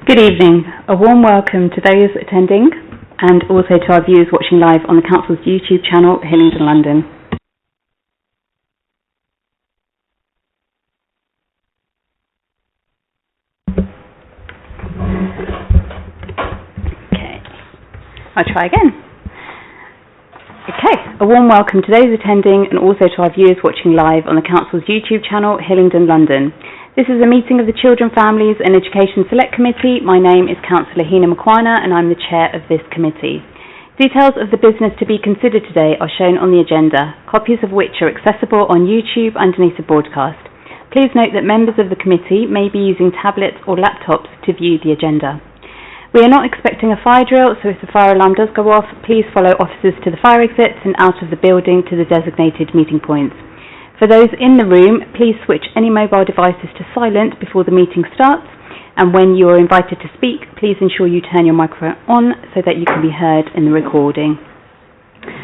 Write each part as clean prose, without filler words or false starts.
Good evening. A warm welcome to those attending and also to our viewers watching live on the Council's YouTube channel, Hillingdon, London. Okay, I'll try again. Okay, a warm welcome to those attending and also to our viewers watching live on the Council's YouTube channel, Hillingdon, London. This is a meeting of the Children, Families and Education Select Committee. My name is Councillor Heena Makwana and I'm the chair of this committee. Details of the business to be considered today are shown on the agenda, copies of which are accessible on YouTube underneath the broadcast. Please note that members of the committee may be using tablets or laptops to view the agenda. We are not expecting a fire drill, so if the fire alarm does go off, please follow officers to the fire exits and out of the building to the designated meeting points. For those in the room, please switch any mobile devices to silent before the meeting starts, and when you are invited to speak, please ensure you turn your microphone on so that you can be heard in the recording.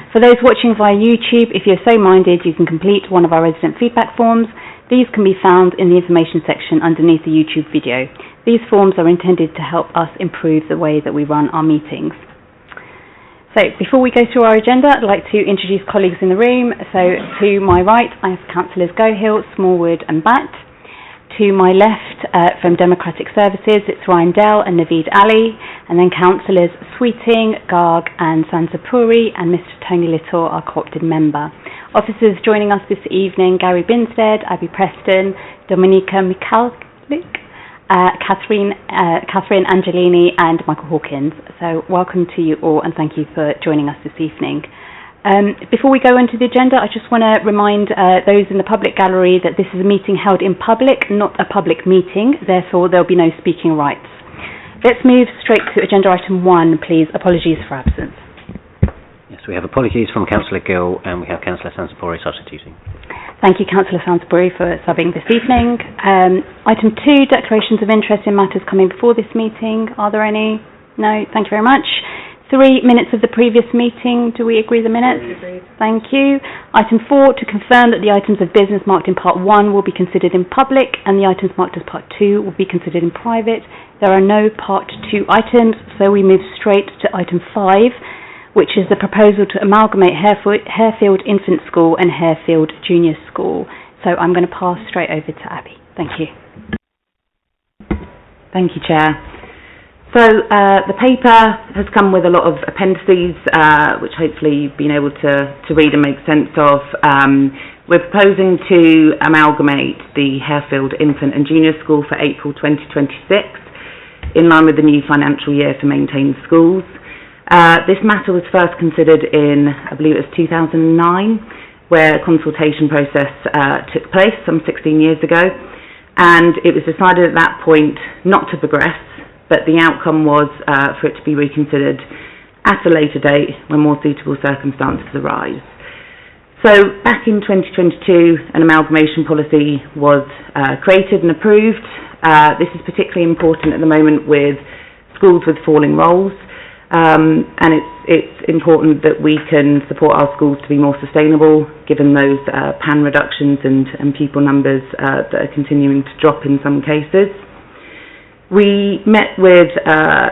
For those watching via YouTube, if you're so minded, you can complete one of our resident feedback forms. These can be found in the information section underneath the YouTube video. These forms are intended to help us improve the way that we run our meetings. So before we go through our agenda, I'd like to introduce colleagues in the room. So to my right, I have Councillors Gohill, Smallwood and Batt. To my left, from Democratic Services, it's Ryan Dell and Naveed Ali. And then Councillors Sweeting, Garg and Sansapuri, and Mr Tony Little, our co-opted member. Officers joining us this evening, Gary Binstead, Abby Preston, Dominika Michalik, Catherine Angelini and Michael Hawkins. So welcome to you all and thank you for joining us this evening. Before we go into the agenda, I just want to remind those in the public gallery that this is a meeting held in public, not a public meeting, therefore there will be no speaking rights. Let's move straight to agenda item 1, please. Apologies for absence. Yes, we have apologies from Councillor Gill and we have Councillor Sansapuri substituting. Thank you, Councillor Sansbury, for subbing this evening. Item 2, declarations of interest in matters coming before this meeting. Are there any? No, thank you very much. 3, minutes of the previous meeting. Do we agree the minutes? Agreed. Thank you. Item 4, to confirm that the items of business marked in part 1 will be considered in public and the items marked as part 2 will be considered in private. There are no part 2 items, so we move straight to item 5, which is the proposal to amalgamate Harefield Infant School and Harefield Junior School. So I'm going to pass straight over to Abby. Thank you. Thank you, Chair. So the paper has come with a lot of appendices, which hopefully you've been able to read and make sense of. We're proposing to amalgamate the Harefield Infant and Junior School for April 2026, in line with the new financial year for maintained schools. This matter was first considered in, I believe it was 2009, where a consultation process took place some 16 years ago, and it was decided at that point not to progress, but the outcome was for it to be reconsidered at a later date when more suitable circumstances arise. So back in 2022, an amalgamation policy was created and approved. This is particularly important at the moment with schools with falling roles. And it's important that we can support our schools to be more sustainable given those PAN reductions and pupil numbers that are continuing to drop in some cases. We met with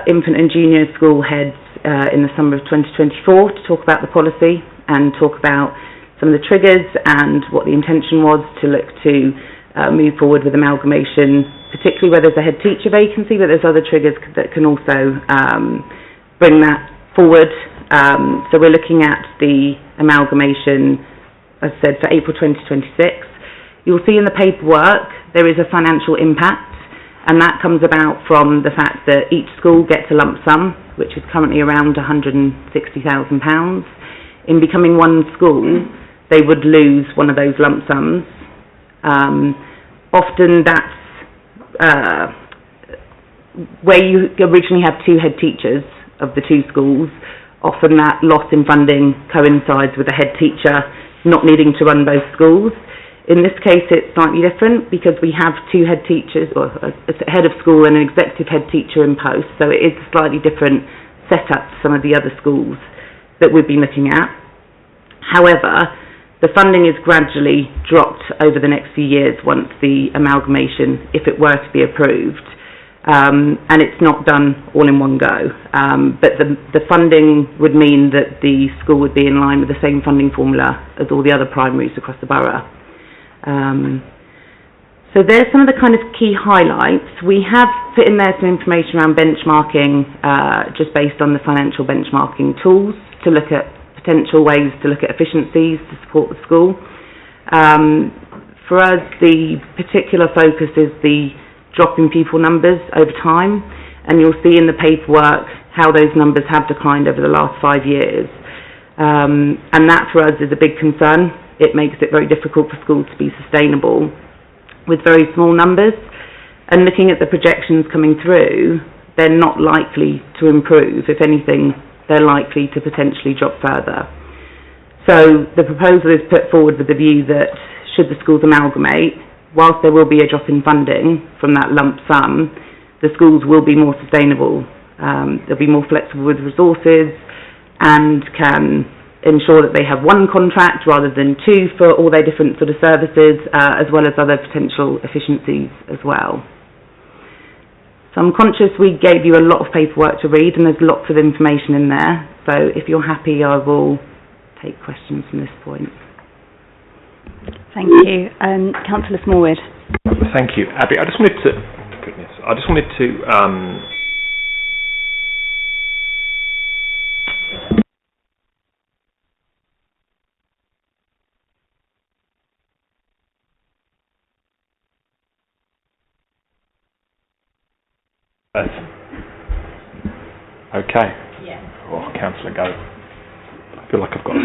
infant and junior school heads in the summer of 2024 to talk about the policy and talk about some of the triggers and what the intention was to look to move forward with amalgamation, particularly where there's a head teacher vacancy, but there's other triggers that can also bring that forward. So we're looking at the amalgamation, as I said, for April 2026. You'll see in the paperwork there is a financial impact, and that comes about from the fact that each school gets a lump sum, which is currently around £160,000. In becoming one school, they would lose one of those lump sums. Often that's where you originally have 2 head teachers of the 2 schools. Often that loss in funding coincides with the head teacher not needing to run both schools. In this case it's slightly different because we have 2 head teachers, or a head of school and an executive head teacher in post, so it is a slightly different setup to some of the other schools that we've been looking at. However, the funding is gradually dropped over the next few years once the amalgamation, if it were to be approved. and it's not done all in one go. But the funding would mean that the school would be in line with the same funding formula as all the other primaries across the borough. So there's some of the kind of key highlights. We have put in there some information around benchmarking, just based on the financial benchmarking tools, to look at potential ways to look at efficiencies to support the school. For us, the particular focus is the drop in pupil numbers over time, and you'll see in the paperwork how those numbers have declined over the last 5 years. And that for us is a big concern. It makes it very difficult for schools to be sustainable with very small numbers, and looking at the projections coming through, they're not likely to improve. If anything, they're likely to potentially drop further. So the proposal is put forward with the view that should the schools amalgamate, whilst there will be a drop in funding from that lump sum, the schools will be more sustainable. They'll be more flexible with resources and can ensure that they have one contract rather than two for all their different sort of services, as well as other potential efficiencies as well. So I'm conscious we gave you a lot of paperwork to read, and there's lots of information in there. So if you're happy, I will take questions from this point. Thank you. Councillor Smallwood. Thank you, Abby. I just wanted to Okay. Yeah. Oh, Councillor, go. I feel like I've got.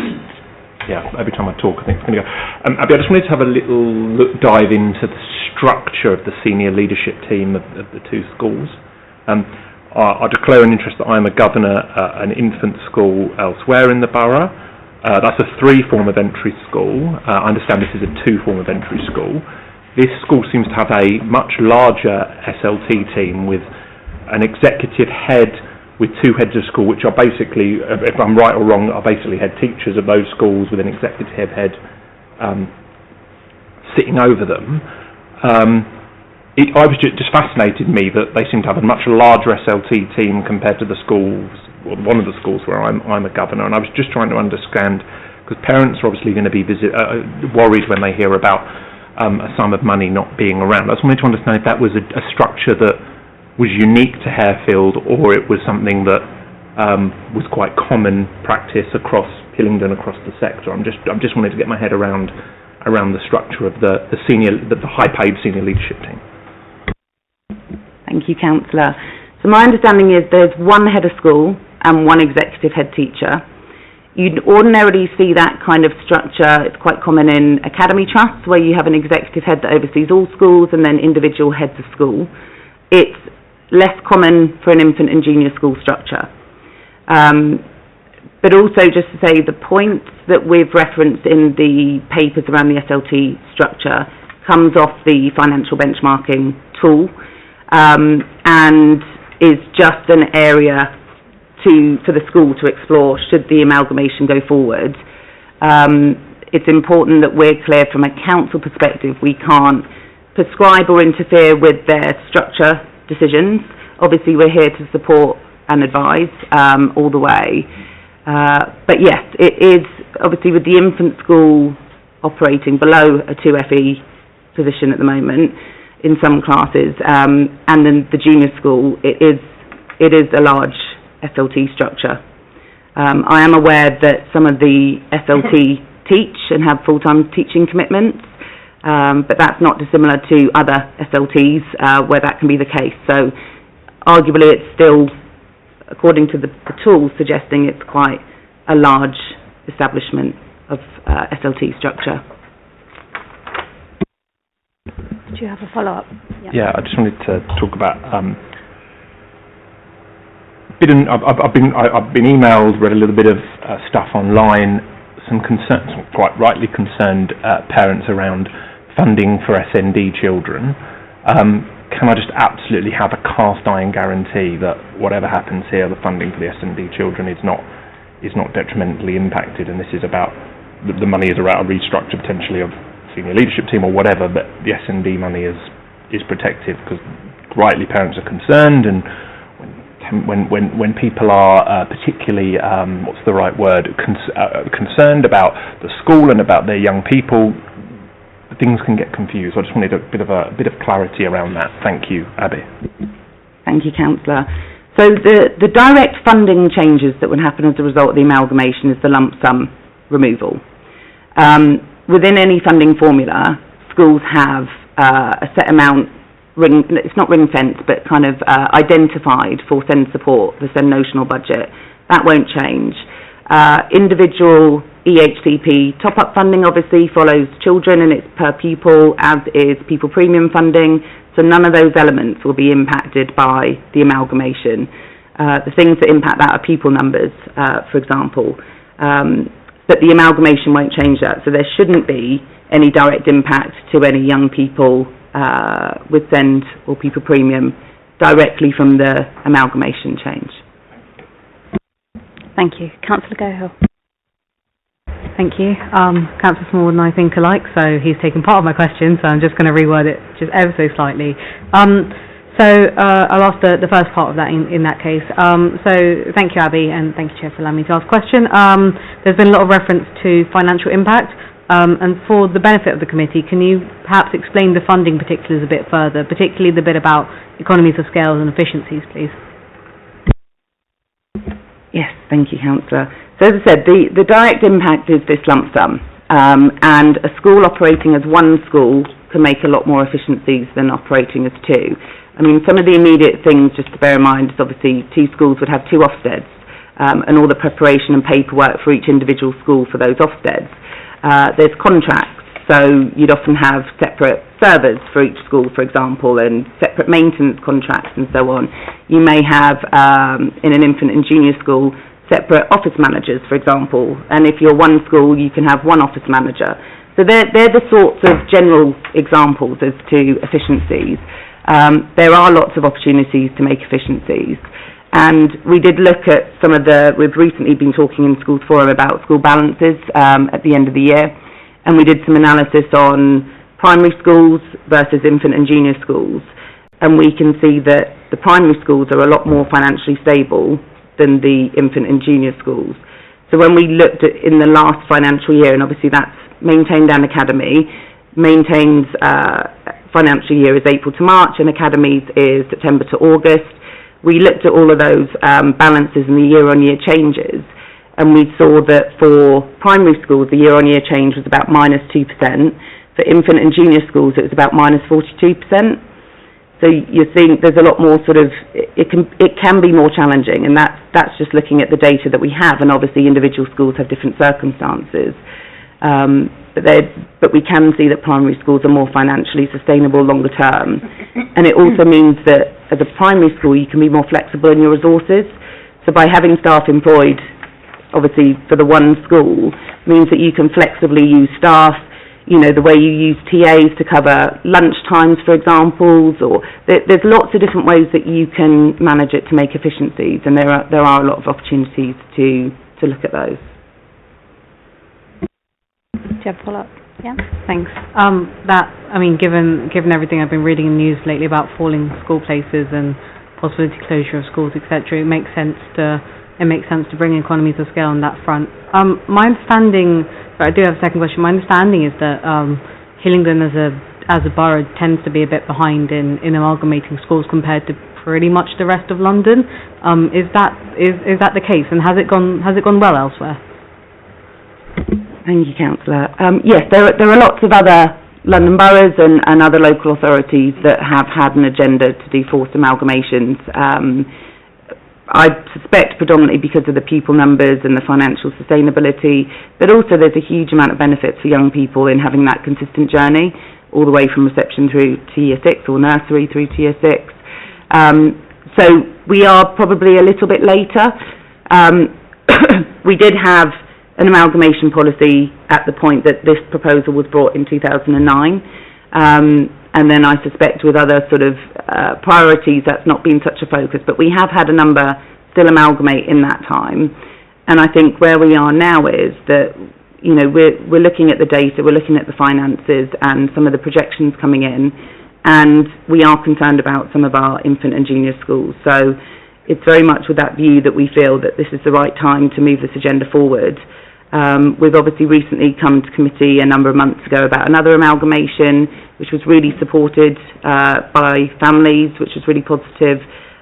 Every time I talk, I think it's going to go. Abby, I just wanted to have a little dive into the structure of the senior leadership team of the two schools. I declare an interest that I am a governor at an infant school elsewhere in the borough. That's a 3-form of entry school. I understand this is a 2-form of entry school. This school seems to have a much larger SLT team with an executive head with 2 heads of school, which are basically, if I'm right or wrong, are basically head teachers of those schools with an executive head sitting over them. I was just fascinated me that they seem to have a much larger SLT team compared to the schools, or one of the schools where I'm a governor, and I was just trying to understand, because parents are obviously going to be worried when they hear about a sum of money not being around. I just wanted to understand if that was a structure that was unique to Harefield, or it was something that was quite common practice across Hillingdon, across the sector. I'm just wanted to get my head around the structure of the high-paid senior leadership team. Thank you, Councillor. So my understanding is there's 1 head of school and 1 executive head teacher. You'd ordinarily see that kind of structure. It's quite common in academy trusts, where you have an executive head that oversees all schools and then individual heads of school. It's less common for an infant and junior school structure. But also, just to say, the points that we've referenced in the papers around the SLT structure comes off the financial benchmarking tool, and is just an area for the school to explore should the amalgamation go forward. It's important that we're clear from a council perspective. We can't prescribe or interfere with their structure decisions. Obviously, we're here to support and advise all the way. But yes, it is obviously with the infant school operating below a 2 FE position at the moment in some classes, and then the junior school, it is a large SLT structure. I am aware that some of the SLT teach and have full-time teaching commitments, but that's not dissimilar to other SLTs where that can be the case. So arguably it's still, according to the tool, suggesting it's quite a large establishment of SLT structure. Do you have a follow-up? Yeah, I just wanted to talk about. I've been emailed, read a little bit of stuff online. Some concerns, quite rightly concerned parents around funding for SND children. Can I just absolutely have a cast iron guarantee that whatever happens here, the funding for the SND children is not detrimentally impacted, and this is about the money is about a restructure potentially of senior leadership team or whatever, but the SND money is protected, because rightly parents are concerned, and when people are particularly, what's the right word, concerned about the school and about their young people, things can get confused. I just wanted a bit of clarity around that. Thank you, Abby. Thank you, Councillor. So the direct funding changes that would happen as a result of the amalgamation is the lump sum removal. Within any funding formula, schools have a set amount, it's not ring-fenced, but kind of identified for SEND support, the SEND notional budget. That won't change. Individual EHCP top-up funding obviously follows children and it's per pupil, as is pupil premium funding. So none of those elements will be impacted by the amalgamation. The things that impact that are pupil numbers, for example. But the amalgamation won't change that. So there shouldn't be any direct impact to any young people with SEND or pupil premium directly from the amalgamation change. Thank you. Councillor Gohill. Thank you. Councillor Small and I think alike, so he's taken part of my question, so I'm just going to reword it just ever so slightly. I'll ask the first part of that in that case. So thank you, Abby, and thank you, Chair, for allowing me to ask a question. There's been a lot of reference to financial impact, and for the benefit of the committee, can you perhaps explain the funding particulars a bit further, particularly the bit about economies of scale and efficiencies, please? Yes, thank you, Councillor. So as I said, the direct impact is this lump sum, and a school operating as one school can make a lot more efficiencies than operating as two. I mean, some of the immediate things just to bear in mind is obviously two schools would have two Ofsteds, and all the preparation and paperwork for each individual school for those Ofsteds. There's contracts, so you'd often have separate servers for each school, for example, and separate maintenance contracts and so on. You may have, in an infant and junior school, separate office managers, for example, and if you're one school, you can have one office manager. So they're the sorts of general examples as to efficiencies. There are lots of opportunities to make efficiencies, and we did look at some of we've recently been talking in Schools Forum about school balances at the end of the year, and we did some analysis on primary schools versus infant and junior schools, and we can see that the primary schools are a lot more financially stable than the infant and junior schools. So when we looked at in the last financial year, and obviously that's maintained and academy, maintains financial year is April to March and academies is September to August. We looked at all of those balances and the year-on-year changes, and we saw that for primary schools the year-on-year change was about -2%. For infant and junior schools it was about -42%. So you think there's a lot more sort of, it can be more challenging, and that's just looking at the data that we have, and obviously individual schools have different circumstances. But we can see that primary schools are more financially sustainable longer term. And it also means that as a primary school you can be more flexible in your resources. So by having staff employed, obviously for the one school, means that you can flexibly use staff, you know, the way you use TAs to cover lunch times, for example, or there's lots of different ways that you can manage it to make efficiencies, and there are a lot of opportunities to look at those. Do you have a follow-up? Yeah. Thanks. Given everything I've been reading in the news lately about falling school places and possibility closure of schools, etc., it makes sense to bring economies of scale on that front. My understanding, I do have a second question. My understanding is that Hillingdon as a borough tends to be a bit behind in amalgamating schools compared to pretty much the rest of London. Is that the case, and has it gone well elsewhere? Thank you, Councillor. Yes, there are lots of other London boroughs and other local authorities that have had an agenda to do forced amalgamations. I suspect predominantly because of the pupil numbers and the financial sustainability, but also there's a huge amount of benefits for young people in having that consistent journey all the way from reception through to year 6 or nursery through to year 6. So we are probably a little bit later. We did have an amalgamation policy at the point that this proposal was brought in 2009. And then I suspect with other sort of priorities that's not been such a focus, but we have had a number still amalgamate in that time. And I think where we are now is that, you know, we're looking at the data, we're looking at the finances and some of the projections coming in, and we are concerned about some of our infant and junior schools. So it's very much with that view that we feel that this is the right time to move this agenda forward. We've obviously recently come to committee a number of months ago about another amalgamation, which was really supported by families, which was really positive,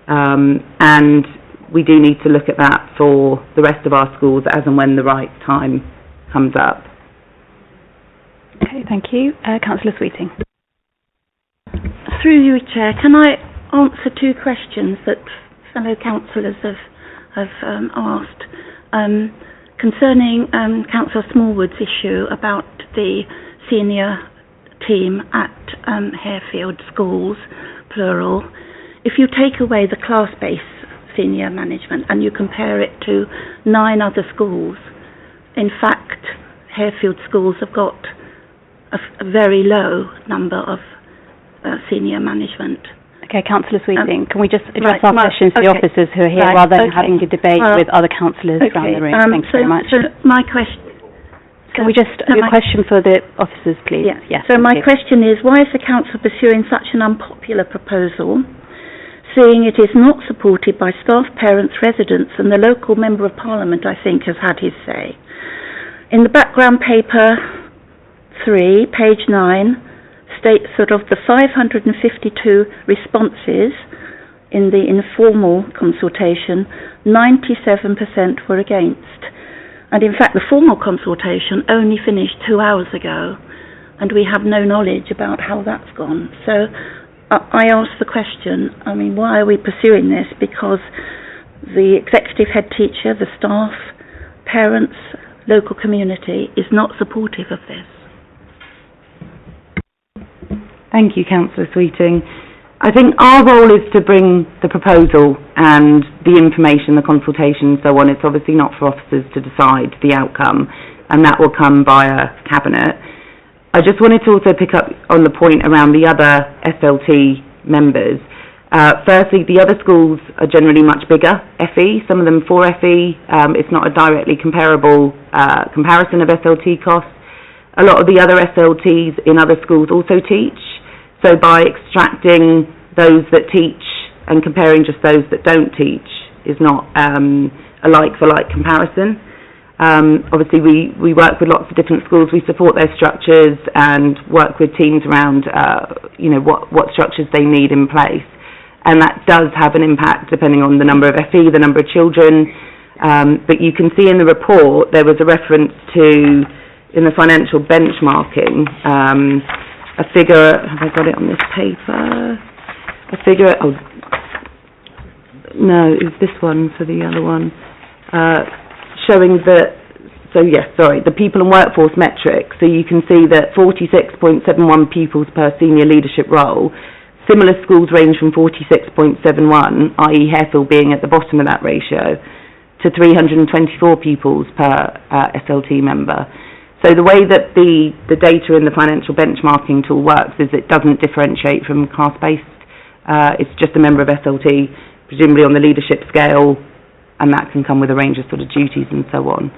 and we do need to look at that for the rest of our schools as and when the right time comes up. Okay, thank you. Councillor Sweeting. Through you, Chair, can I answer two questions that fellow councillors have asked concerning Councillor Smallwood's issue about the senior team at Harefield Schools, plural. If you take away the class-based senior management and you compare it to 9 other schools, in fact, Harefield Schools have got a very low number of senior management. Okay, Councillor Sweeting, can we just address our questions to the officers who are here rather than having a debate with other councillors around the room? Thanks very much. So my question... Can we just do a question for the officers, please? Yes. So my question is, why is the council pursuing such an unpopular proposal, seeing it is not supported by staff, parents, residents, and the local Member of Parliament, I think, has had his say? In the background paper 3, page 9, states that of the 552 responses in the informal consultation, 97% were against. And in fact, the formal consultation only finished 2 hours ago, and we have no knowledge about how that's gone. So I ask the question, why are we pursuing this? Because the executive head teacher, the staff, parents, local community is not supportive of this. Thank you, Councillor Sweeting. I think our role is to bring the proposal and the information, the consultation and so on. It's obviously not for officers to decide the outcome, and that will come via Cabinet. I just wanted to also pick up on the point around the other SLT members. Firstly, the other schools are generally much bigger, FE, some of them 4 FE. It's not a directly comparable comparison of SLT costs. A lot of the other SLTs in other schools also teach. So by extracting those that teach and comparing just those that don't teach is not a like-for-like comparison. Obviously, we work with lots of different schools. We support their structures and work with teams around, what structures they need in place. And that does have an impact depending on the number of FE, the number of children. But you can see in the report there was a reference to, in the financial benchmarking, a figure, have I got it on this paper? A figure, oh, no, it was this one for the other one, showing that, the people and workforce metric. So you can see that 46.71 pupils per senior leadership role. Similar schools range from 46.71, i.e. Harefield being at the bottom of that ratio, to 324 pupils per SLT member. So the way that the data in the financial benchmarking tool works is it doesn't differentiate from class-based. It's just a member of SLT, presumably on the leadership scale, and that can come with a range of sort of duties and so on.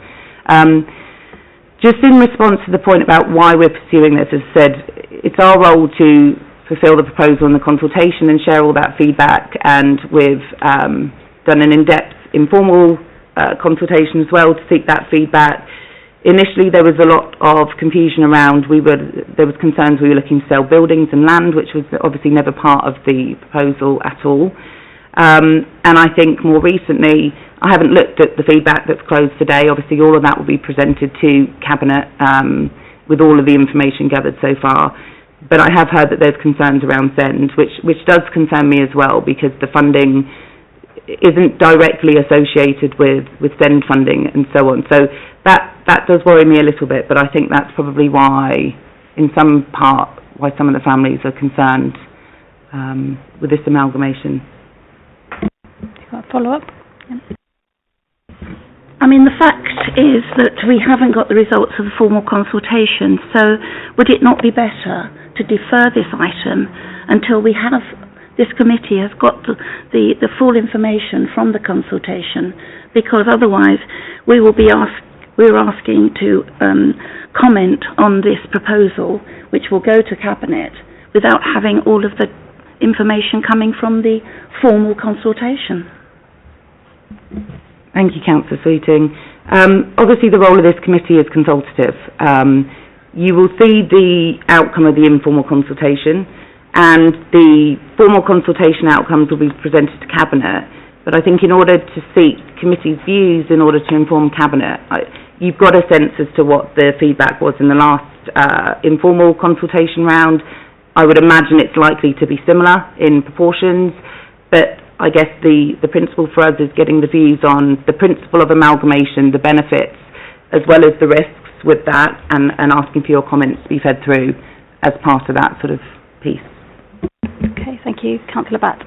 Just in response to the point about why we're pursuing this, as I said, it's our role to fulfil the proposal and the consultation and share all that feedback, and we've done an in-depth informal consultation as well to seek that feedback. Initially, there was a lot of confusion around, there was concerns we were looking to sell buildings and land, which was obviously never part of the proposal at all. And I think more recently, I haven't looked at the feedback that's closed today. Obviously, all of that will be presented to Cabinet with all of the information gathered so far. But I have heard that there's concerns around SEND, which does concern me as well, because the funding isn't directly associated with SEND funding and so on. So that does worry me a little bit, but I think that's probably why, in some part, why some of the families are concerned with this amalgamation. Got a follow-up? The fact is that we haven't got the results of the formal consultation, so would it not be better to defer this item until we have, this committee has got the full information from the consultation, because otherwise we're asking to comment on this proposal, which will go to Cabinet without having all of the information coming from the formal consultation. Thank you, Councillor Sweeting. Obviously, the role of this committee is consultative. You will see the outcome of the informal consultation, and the formal consultation outcomes will be presented to Cabinet. But I think in order to seek committee's views, in order to inform Cabinet, you've got a sense as to what the feedback was in the last informal consultation round. I would imagine it's likely to be similar in proportions, but I guess the principle for us is getting the views on the principle of amalgamation, the benefits, as well as the risks with that, and asking for your comments to be fed through as part of that sort of piece. Okay, thank you. Councillor Batt.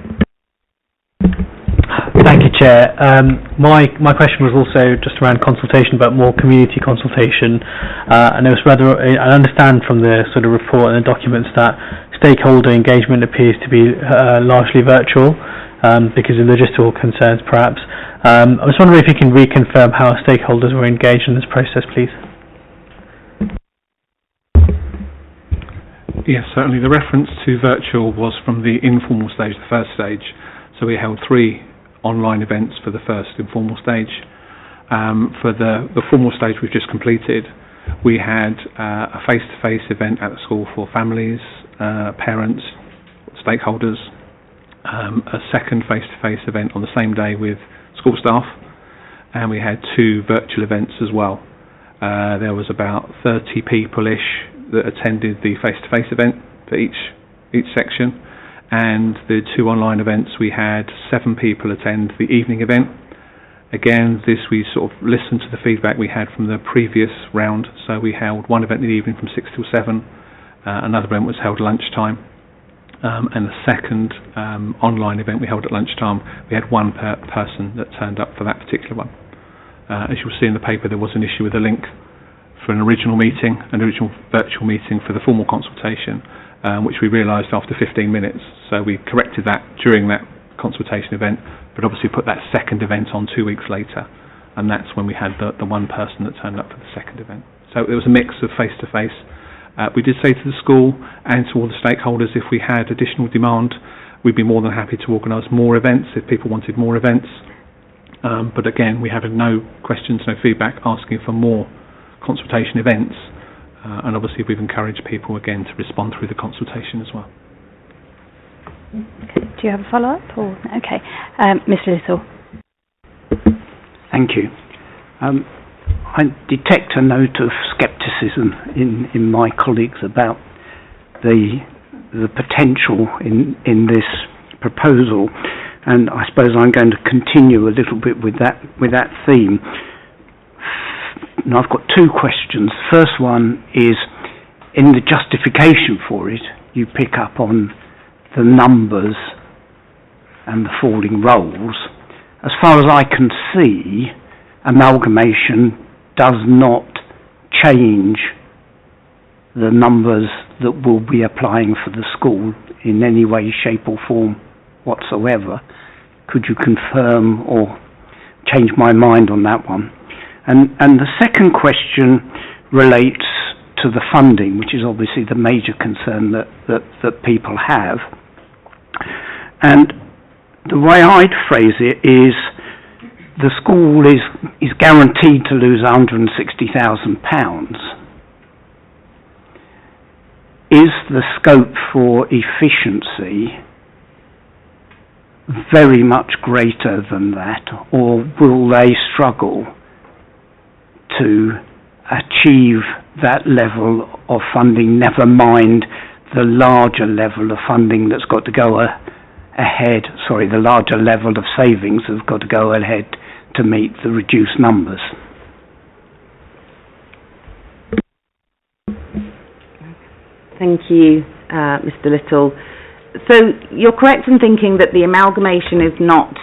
Thank you, Chair. My question was also just around consultation, but more community consultation. And it was rather, I understand from the sort of report and the documents that stakeholder engagement appears to be largely virtual because of logistical concerns, perhaps. I was wondering if you can reconfirm how stakeholders were engaged in this process, please. Yes, certainly. The reference to virtual was from the informal stage, the first stage. So we held 3 online events for the first informal stage. For the formal stage we've just completed, we had a face-to-face event at the school for families, parents, stakeholders, a second face-to-face event on the same day with school staff, and we had 2 virtual events as well. There was about 30 people-ish that attended the face-to-face event for each section, and the 2 online events we had 7 people attend the evening event. Again, this we sort of listened to the feedback we had from the previous round, so we held one event in the evening from 6 till 7, another event was held at lunchtime, and the second online event we held at lunchtime, we had 1 person that turned up for that particular one. As you'll see in the paper, there was an issue with a link for an original meeting, an original virtual meeting for the formal consultation, which we realised after 15 minutes. So we corrected that during that consultation event, but obviously put that second event on 2 weeks later, and that's when we had the 1 person that turned up for the second event. So it was a mix of face-to-face. We did say to the school and to all the stakeholders, if we had additional demand, we'd be more than happy to organise more events if people wanted more events. But again, we had no questions, no feedback asking for more consultation events, and obviously we've encouraged people again to respond through the consultation as well. Do you have a follow-up? Or okay, Mr. Little. Thank you. I detect a note of scepticism in my colleagues about the potential in this proposal, and I suppose I'm going to continue a little bit with that theme. Now, I've got 2 questions. The first one is, in the justification for it, you pick up on the numbers and the falling roles. As far as I can see, amalgamation does not change the numbers that will be applying for the school in any way, shape or form whatsoever. Could you confirm or change my mind on that one? And the second question relates to the funding, which is obviously the major concern that people have. And the way I'd phrase it is, the school is guaranteed to lose £160,000. Is the scope for efficiency very much greater than that, or will they struggle to achieve that level of funding, never mind the larger level of funding that's got to go ahead, the larger level of savings have got to go ahead to meet the reduced numbers? Thank you, Mr. Little. So you're correct in thinking that the amalgamation is not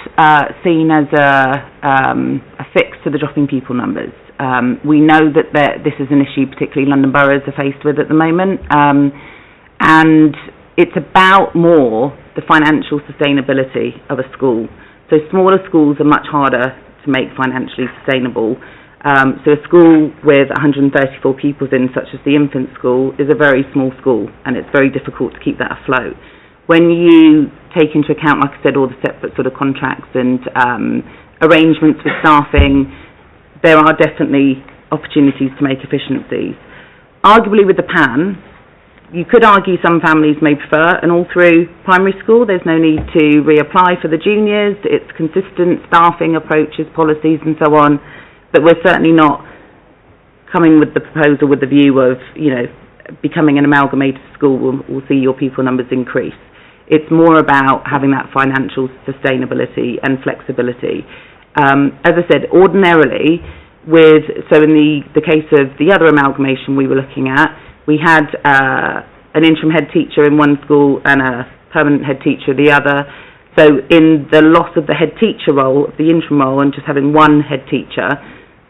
seen as a fix to the dropping pupil numbers. We know that this is an issue particularly London boroughs are faced with at the moment, and it's about more the financial sustainability of a school. So smaller schools are much harder to make financially sustainable, So a school with 134 pupils in, such as the infant school, is a very small school, and it's very difficult to keep that afloat. When you take into account, like I said, all the separate sort of contracts and arrangements with staffing, there are definitely opportunities to make efficiencies. Arguably with the PAN, you could argue some families may prefer an all-through primary school. There's no need to reapply for the juniors. It's consistent staffing approaches, policies and so on. But we're certainly not coming with the proposal with the view of, you know, becoming an amalgamated school will see your pupil numbers increase. It's more about having that financial sustainability and flexibility. As I said, ordinarily, so in the case of the other amalgamation we were looking at, we had an interim head teacher in one school and a permanent head teacher in the other. So in the loss of the head teacher role, the interim role, and just having one head teacher,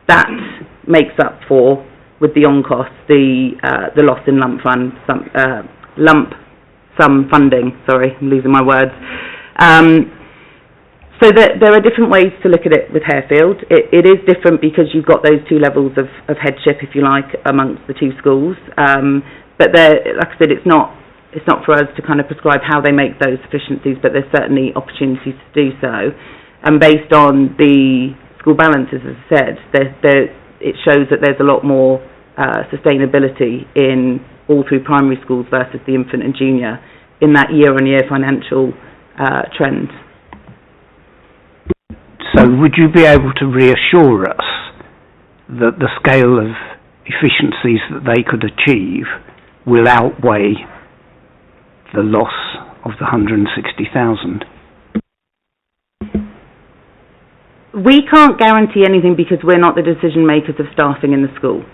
that makes up for, with the on-cost, the loss in lump sum funding. Sorry, I'm losing my words. So there are different ways to look at it with Harefield. It is different because you've got those two levels of headship, if you like, amongst the two schools. But like I said, it's not for us to kind of prescribe how they make those efficiencies, but there's certainly opportunities to do so. And based on the school balances, as I said, it shows that there's a lot more sustainability in all through primary schools versus the infant and junior in that year-on-year financial trend. So would you be able to reassure us that the scale of efficiencies that they could achieve will outweigh the loss of the 160,000? We can't guarantee anything because we're not the decision makers of staffing in the school.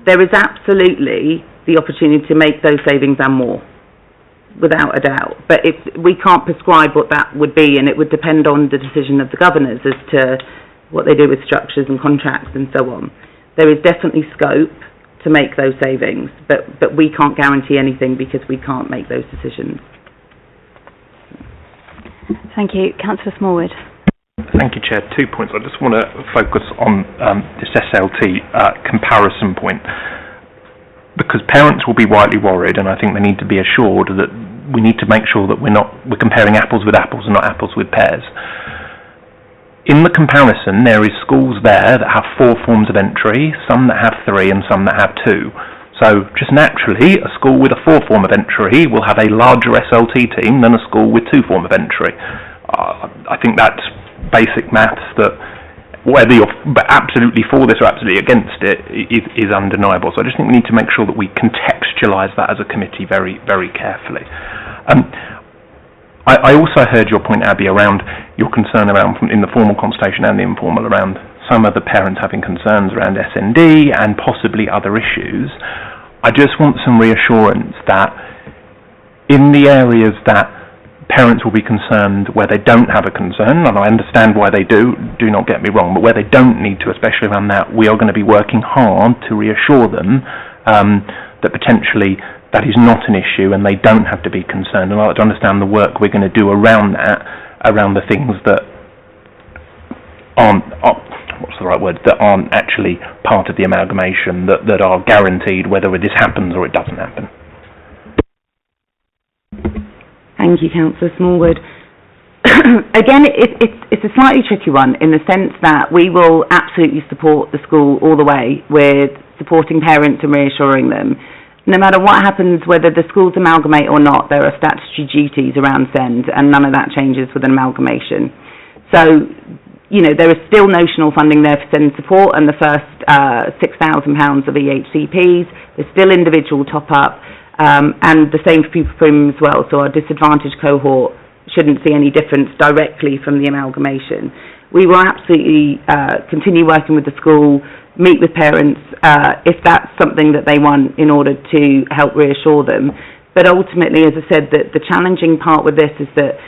There is absolutely the opportunity to make those savings and more, without a doubt. But we can't prescribe what that would be, and it would depend on the decision of the governors as to what they do with structures and contracts and so on. There is definitely scope to make those savings, but we can't guarantee anything because we can't make those decisions. Thank you. Councillor Smallwood. Thank you, Chair. 2 points. I just want to focus on this SLT comparison point, because parents will be rightly worried, and I think they need to be assured that we need to make sure that we're comparing apples with apples and not apples with pears. In the comparison, there is schools there that have 4 forms of entry, some that have 3 and some that have 2. So just naturally, a school with a 4 form of entry will have a larger SLT team than a school with 2 form of entry. I think that's basic maths, that whether you're absolutely for this or absolutely against it is undeniable. So I just think we need to make sure that we contextualise that as a committee very, very carefully. I also heard your point, Abby, around your concern around, in the formal consultation and the informal, around some of the parents having concerns around SND and possibly other issues. I just want some reassurance that in the areas that parents will be concerned where they don't have a concern, and I understand why they do not get me wrong, but where they don't need to, especially around that, we are going to be working hard to reassure them that potentially that is not an issue and they don't have to be concerned. And I'd like to understand the work we're going to do around that, around the things that aren't that aren't actually part of the amalgamation, that are guaranteed whether this happens or it doesn't happen. Thank you, Councillor Smallwood. Again, it's a slightly tricky one in the sense that we will absolutely support the school all the way with supporting parents and reassuring them. No matter what happens, whether the schools amalgamate or not, there are statutory duties around SEND, and none of that changes with an amalgamation. So, you know, there is still notional funding there for SEND support and the first £6,000 of EHCPs. There's still individual top-up. And the same for pupil premium as well, so our disadvantaged cohort shouldn't see any difference directly from the amalgamation. We will absolutely continue working with the school, meet with parents if that's something that they want in order to help reassure them. But ultimately, as I said, the challenging part with this is that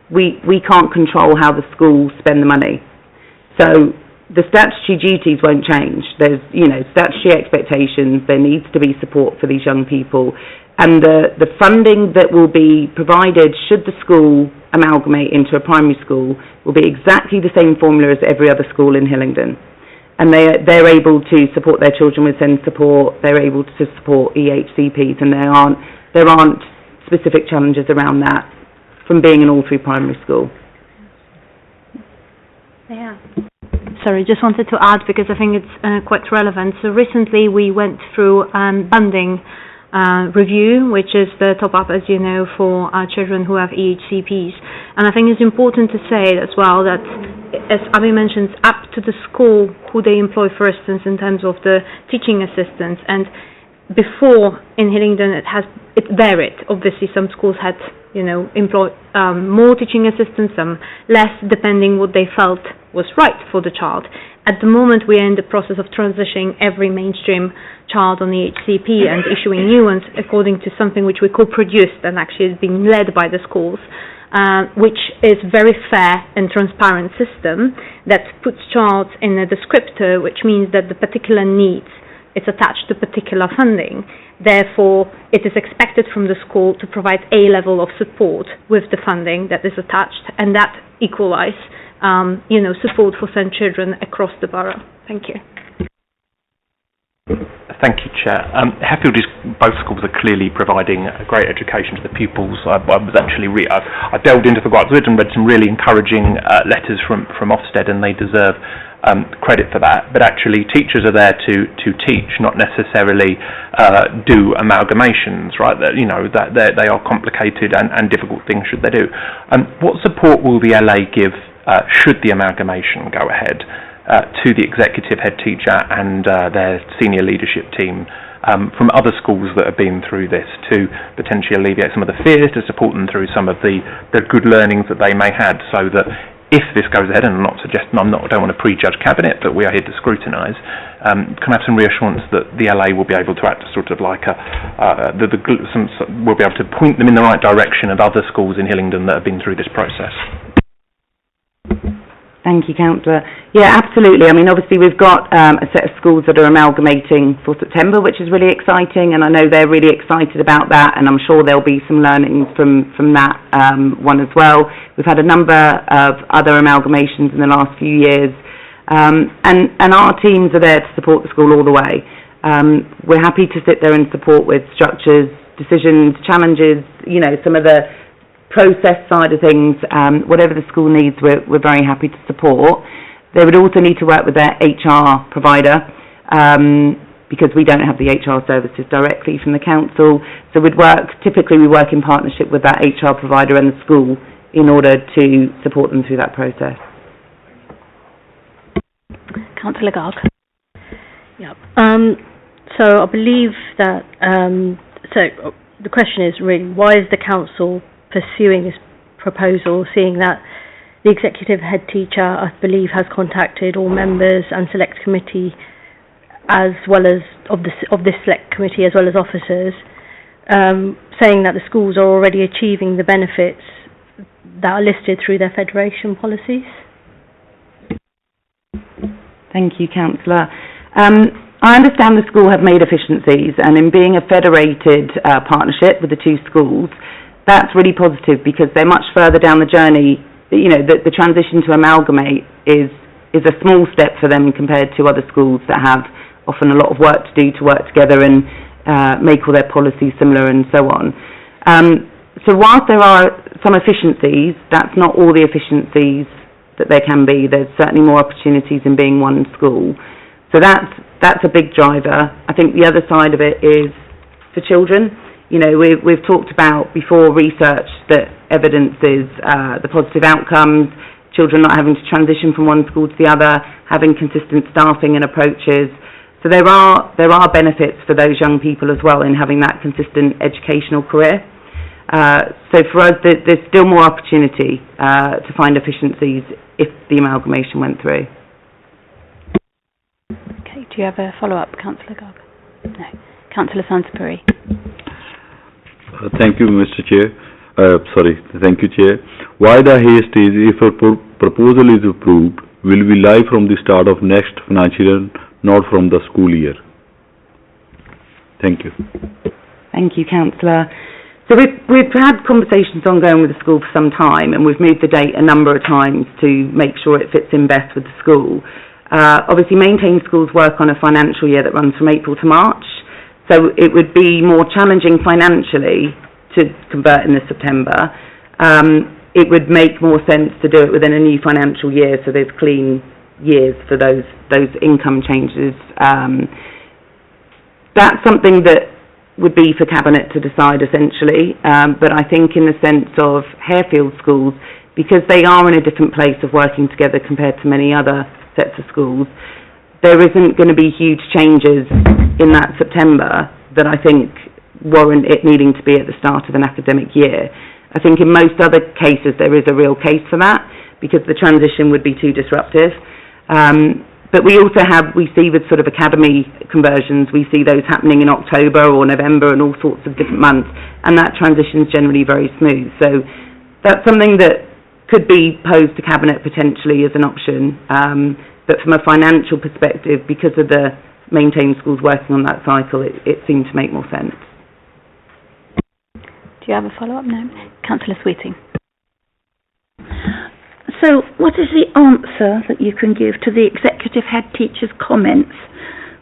we can't control how the schools spend the money. So the statutory duties won't change. There's, you know, statutory expectations. There needs to be support for these young people. And the funding that will be provided should the school amalgamate into a primary school will be exactly the same formula as every other school in Hillingdon. and they're able to support their children with SEND support. They're able to support EHCPs, and there aren't specific challenges around that from being an all-through primary school. Yeah. Sorry, just wanted to add because I think it's quite relevant. So recently we went through funding review, which is the top-up, as you know, for children who have EHCPs. And I think it's important to say as well that, as Abby mentioned, up to the school who they employ, for instance, in terms of the teaching assistants. And before in Hillingdon it varied. Obviously some schools had, employed more teaching assistants, some less, depending what they felt was right for the child. At the moment we are in the process of transitioning every mainstream child on the HCP and issuing new ones according to something which we co-produced and actually is being led by the schools, which is very fair and transparent system that puts child in a descriptor, which means that the particular needs is attached to particular funding. Therefore, it is expected from the school to provide a level of support with the funding that is attached, and that equalize, support for SEND children across the borough. Thank you. Thank you, Chair. Hatfield both schools are clearly providing a great education to the pupils. I was actually I delved into the Guards and read some really encouraging letters from Ofsted, and they deserve credit for that. But actually, teachers are there to teach, not necessarily do amalgamations, right? That they are complicated and difficult things should they do. What support will the LA give should the amalgamation go ahead? To the executive head teacher and their senior leadership team from other schools that have been through this, to potentially alleviate some of the fears, to support them through some of the good learnings that they may have, so that if this goes ahead, and I'm not suggesting, I don't want to prejudge Cabinet, but we are here to scrutinise, can I have some reassurance that the LA will be able to act as sort of like we'll be able to point them in the right direction of other schools in Hillingdon that have been through this process? Thank you, Councillor. Yeah, absolutely. I mean, obviously we've got a set of schools that are amalgamating for September, which is really exciting, and I know they're really excited about that, and I'm sure there'll be some learnings from that one as well. We've had a number of other amalgamations in the last few years, and our teams are there to support the school all the way. We're happy to sit there and support with structures, decisions, challenges, some of the process side of things, whatever the school needs, we're very happy to support. They would also need to work with their HR provider, because we don't have the HR services directly from the council. So typically we work in partnership with that HR provider and the school in order to support them through that process. Councillor Garg. Yeah. So I believe that, so the question is really, why is the council pursuing this proposal, seeing that the executive head teacher, I believe, has contacted all members and select committee, as well as of this select committee, as well as officers, saying that the schools are already achieving the benefits that are listed through their federation policies? Thank you, Councillor. I understand the school have made efficiencies, and in being a federated partnership with the two schools, that's really positive, because they're much further down the journey. The transition to amalgamate is a small step for them compared to other schools that have often a lot of work to do to work together and make all their policies similar and so on. So whilst there are some efficiencies, that's not all the efficiencies that there can be. There's certainly more opportunities in being one school. So that's a big driver. I think the other side of it is for children. We've talked about before research that evidences the positive outcomes, children not having to transition from one school to the other, having consistent staffing and approaches. So there are benefits for those young people as well in having that consistent educational career. So for us, there's still more opportunity to find efficiencies if the amalgamation went through. Okay, do you have a follow-up, Councillor Garg? No. Councillor Sansbury. Thank you, Mr. Chair. Thank you, Chair. Why the haste is, if a proposal is approved, will be live from the start of next financial year, not from the school year? Thank you. Thank you, Councillor. So we've had conversations ongoing with the school for some time, and we've moved the date a number of times to make sure it fits in best with the school. Obviously, maintained schools work on a financial year that runs from April to March, so it would be more challenging financially to convert in the September. It would make more sense to do it within a new financial year, so there's clean years for those income changes. That's something that would be for Cabinet to decide essentially, but I think in the sense of Harefield schools, because they are in a different place of working together compared to many other sets of schools, there isn't going to be huge changes in that September that I think warrant it needing to be at the start of an academic year. I think in most other cases there is a real case for that, because the transition would be too disruptive. But we also we see with sort of academy conversions, we see those happening in October or November and all sorts of different months, and that transition is generally very smooth. So that's something that could be posed to Cabinet potentially as an option, but from a financial perspective, because of the maintained schools working on that cycle, it seemed to make more sense. Do you have a follow-up? No. Councillor Sweeting. So what is the answer that you can give to the executive head teacher's comments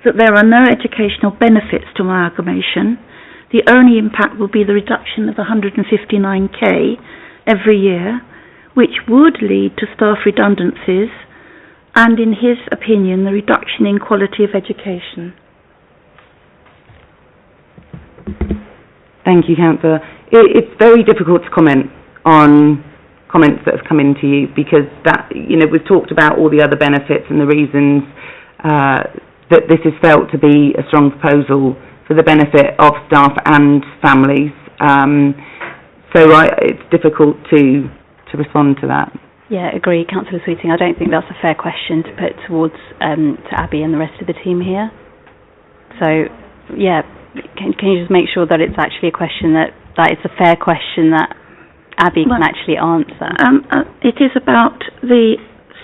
that there are no educational benefits to amalgamation? The only impact will be the reduction of 159k every year, which would lead to staff redundancies and, in his opinion, the reduction in quality of education. Thank you, Councillor. It's very difficult to comment on comments that have come into you, because that, we've talked about all the other benefits and the reasons that this is felt to be a strong proposal for the benefit of staff and families. It's difficult to respond to that. Yeah, agree, Councillor Sweeting. I don't think that's a fair question to put towards to Abby and the rest of the team here. So, yeah, can you just make sure that it's actually a question that it's a fair question that Abby can actually answer? It is about the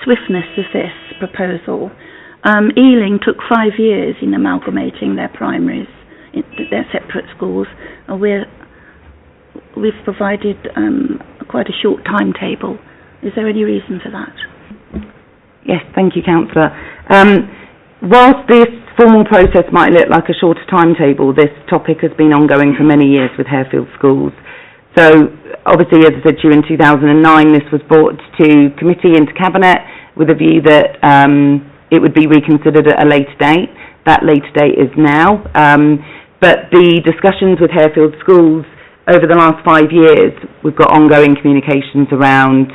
swiftness of this proposal. Ealing took 5 years in amalgamating their primaries, their separate schools. We've provided quite a short timetable. Is there any reason for that? Yes, thank you, Councillor. Whilst this formal process might look like a shorter timetable, this topic has been ongoing for many years with Harefield schools. So, obviously, as I said to you, in 2009, this was brought to committee and to Cabinet with a view that it would be reconsidered at a later date. That later date is now. But the discussions with Harefield schools over the last 5 years, we've got ongoing communications around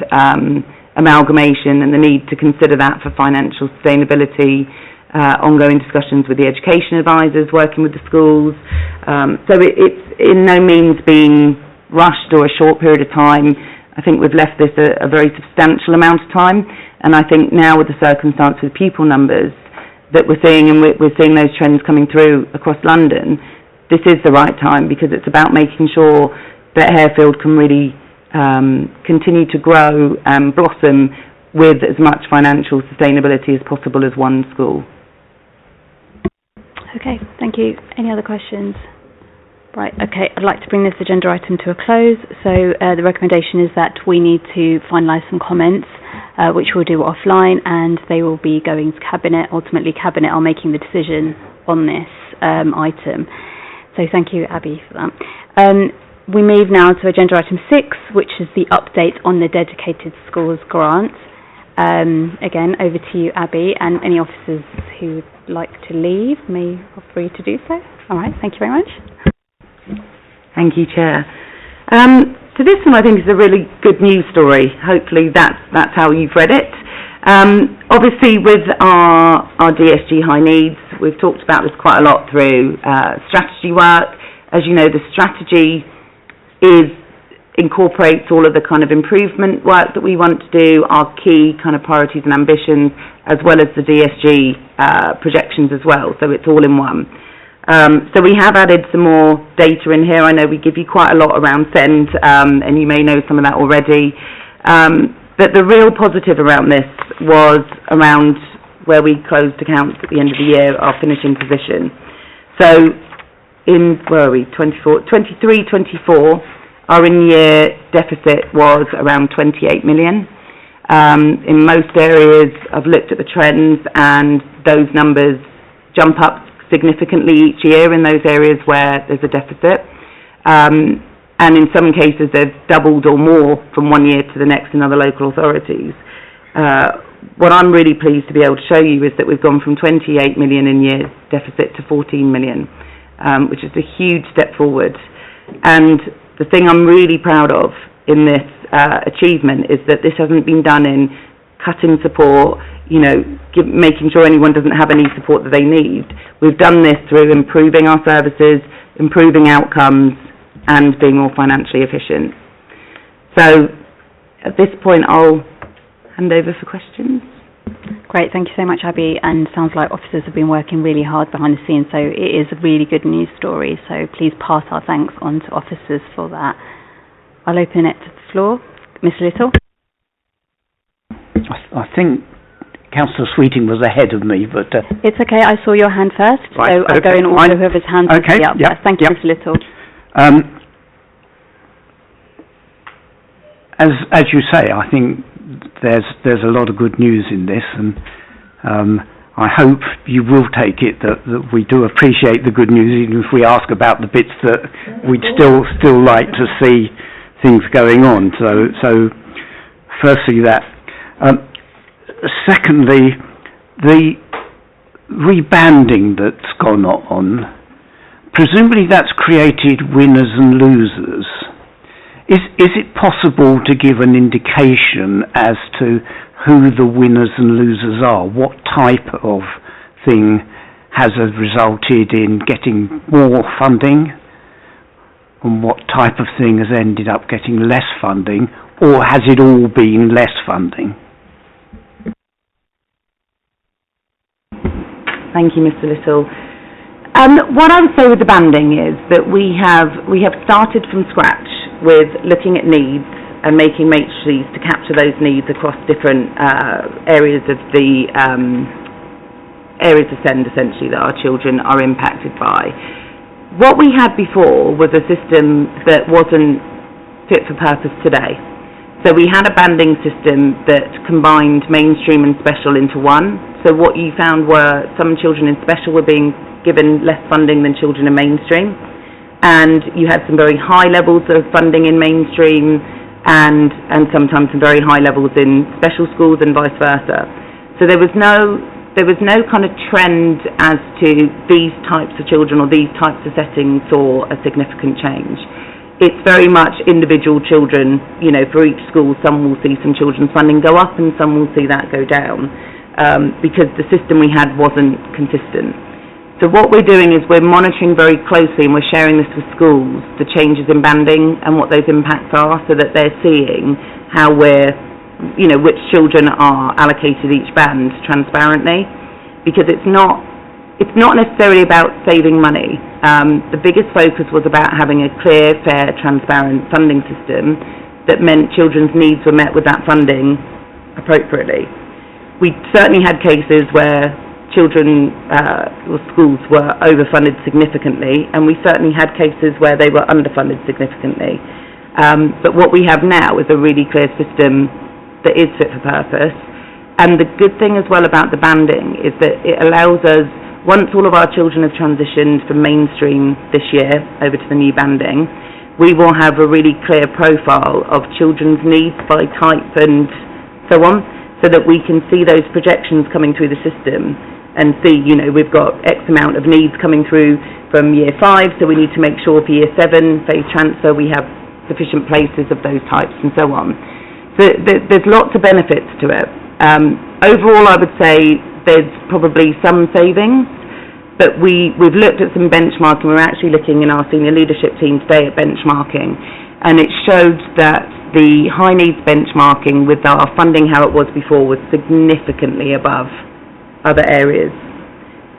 amalgamation and the need to consider that for financial sustainability, ongoing discussions with the education advisors working with the schools. So it's in no means being rushed or a short period of time. I think we've left this a very substantial amount of time, and I think now with the circumstance with pupil numbers that we're seeing, and we're seeing those trends coming through across London, this is the right time, because it's about making sure that Harefield can really continue to grow and blossom with as much financial sustainability as possible as one school. Okay, thank you. Any other questions? Right, okay, I'd like to bring this agenda item to a close. So the recommendation is that we need to finalise some comments, which we'll do offline, and they will be going to Cabinet. Ultimately, Cabinet are making the decision on this item. So thank you, Abby, for that. We move now to agenda item 6, which is the update on the dedicated schools grant. Again, over to you, Abby, and any officers who would like to leave may feel free to do so. All right, thank you very much. Thank you, Chair. So this one I think is a really good news story. Hopefully that's how you've read it. Obviously with our DSG high needs, we've talked about this quite a lot through strategy work. As you know, the strategy incorporates all of the kind of improvement work that we want to do, our key kind of priorities and ambitions, as well as the DSG projections as well. So it's all in one. So we have added some more data in here. I know we give you quite a lot around SEND, and you may know some of that already. But the real positive around this was around where we closed accounts at the end of the year, our finishing position. So in, where are we, 23-24, our in-year deficit was around 28 million. In most areas, I've looked at the trends, and those numbers jump up significantly each year in those areas where there's a deficit. And in some cases, they've doubled or more from one year to the next in other local authorities. What I'm really pleased to be able to show you is that we've gone from 28 million in year deficit to 14 million, which is a huge step forward. And the thing I'm really proud of in this achievement is that this hasn't been done in cutting support, making sure anyone doesn't have any support that they need. We've done this through improving our services, improving outcomes, and being more financially efficient. So at this point, I'll hand over for questions. Great, thank you so much, Abby, and sounds like officers have been working really hard behind the scenes, so it is a really good news story, so please pass our thanks on to officers for that. I'll open it to the floor. Ms Little? I think Councillor Sweeting was ahead of me, but... It's okay, I saw your hand first, right, so I'll go in order whoever's hand is up first. Thank you, Ms Little. As you say, I think there's a lot of good news in this, and I hope you will take it that we do appreciate the good news, even if we ask about the bits that we'd still like to see things going on. So firstly that. Secondly, the rebanding that's gone on, presumably that's created winners and losers. Is it possible to give an indication as to who the winners and losers are? What type of thing has resulted in getting more funding, and what type of thing has ended up getting less funding, or has it all been less funding? Thank you, Mr Little. What I would say with the banding is that we have started from scratch with looking at needs and making matrices to capture those needs across different areas of the areas of SEND, essentially, that our children are impacted by. What we had before was a system that wasn't fit for purpose today. So we had a banding system that combined mainstream and special into one. So what you found were some children in special were being given less funding than children in mainstream, and you had some very high levels of funding in mainstream and sometimes some very high levels in special schools and vice versa. So there was no kind of trend as to these types of children or these types of settings saw a significant change. It's very much individual children, for each school. Some will see some children's funding go up and some will see that go down, because the system we had wasn't consistent. So what we're doing is we're monitoring very closely, and we're sharing this with schools, the changes in banding and what those impacts are, so that they're seeing how which children are allocated each band transparently, because it's not necessarily about saving money. The biggest focus was about having a clear, fair, transparent funding system that meant children's needs were met with that funding appropriately. We certainly had cases where children or schools were overfunded significantly, and we certainly had cases where they were underfunded significantly. But what we have now is a really clear system that is fit for purpose. And the good thing as well about the banding is that it allows us, once all of our children have transitioned from mainstream this year over to the new banding, we will have a really clear profile of children's needs by type and so on, so that we can see those projections coming through the system and see, we've got X amount of needs coming through from year 5, so we need to make sure for year 7, phase transfer, we have sufficient places of those types and so on. So there's lots of benefits to it. Overall, I would say there's probably some savings, but we've looked at some benchmarking. We're actually looking in our senior leadership team today at benchmarking, and it showed that the high needs benchmarking with our funding how it was before was significantly above other areas.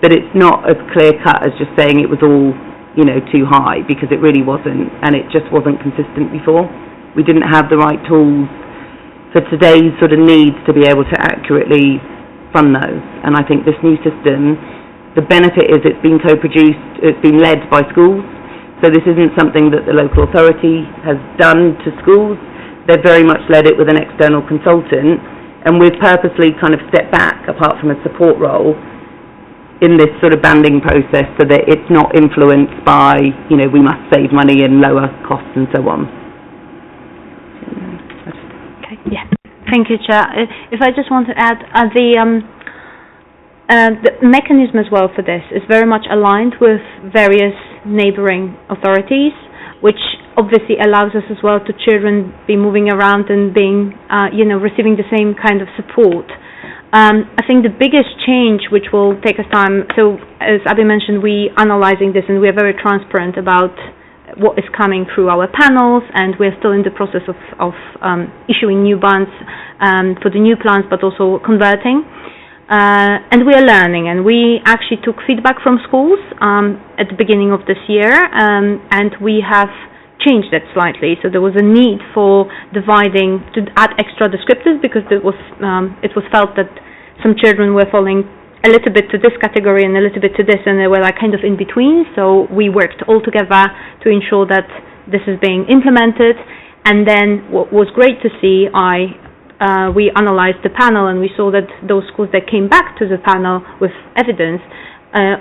But it's not as clear cut as just saying it was all, too high, because it really wasn't, and it just wasn't consistent before. We didn't have the right tools for today's sort of needs to be able to accurately fund those. And I think this new system, the benefit is it's been co-produced, it's been led by schools. So this isn't something that the local authority has done to schools. They've very much led it with an external consultant, And we've purposely kind of stepped back, apart from a support role, in this sort of banding process so that it's not influenced by, you know, we must save money and lower costs and so on. Okay, yeah. Thank you, Chair. If I just want to add, the mechanism as well for this is very much aligned with various neighbouring authorities, which obviously allows us as well to children be moving around and being, receiving the same kind of support. I think the biggest change, which will take us time, so as Abby mentioned, we analysing this and we are very transparent about what is coming through our panels, and we're still in the process of issuing new bonds for the new plans, but also converting. And we are learning, and we actually took feedback from schools at the beginning of this year, and we have changed that slightly. So there was a need for dividing, to add extra descriptors, because it was felt that some children were falling a little bit to this category and a little bit to this, and they were like kind of in between. So we worked all together to ensure that this is being implemented. And then what was great to see, we analysed the panel, and we saw that those schools that came back to the panel with evidence,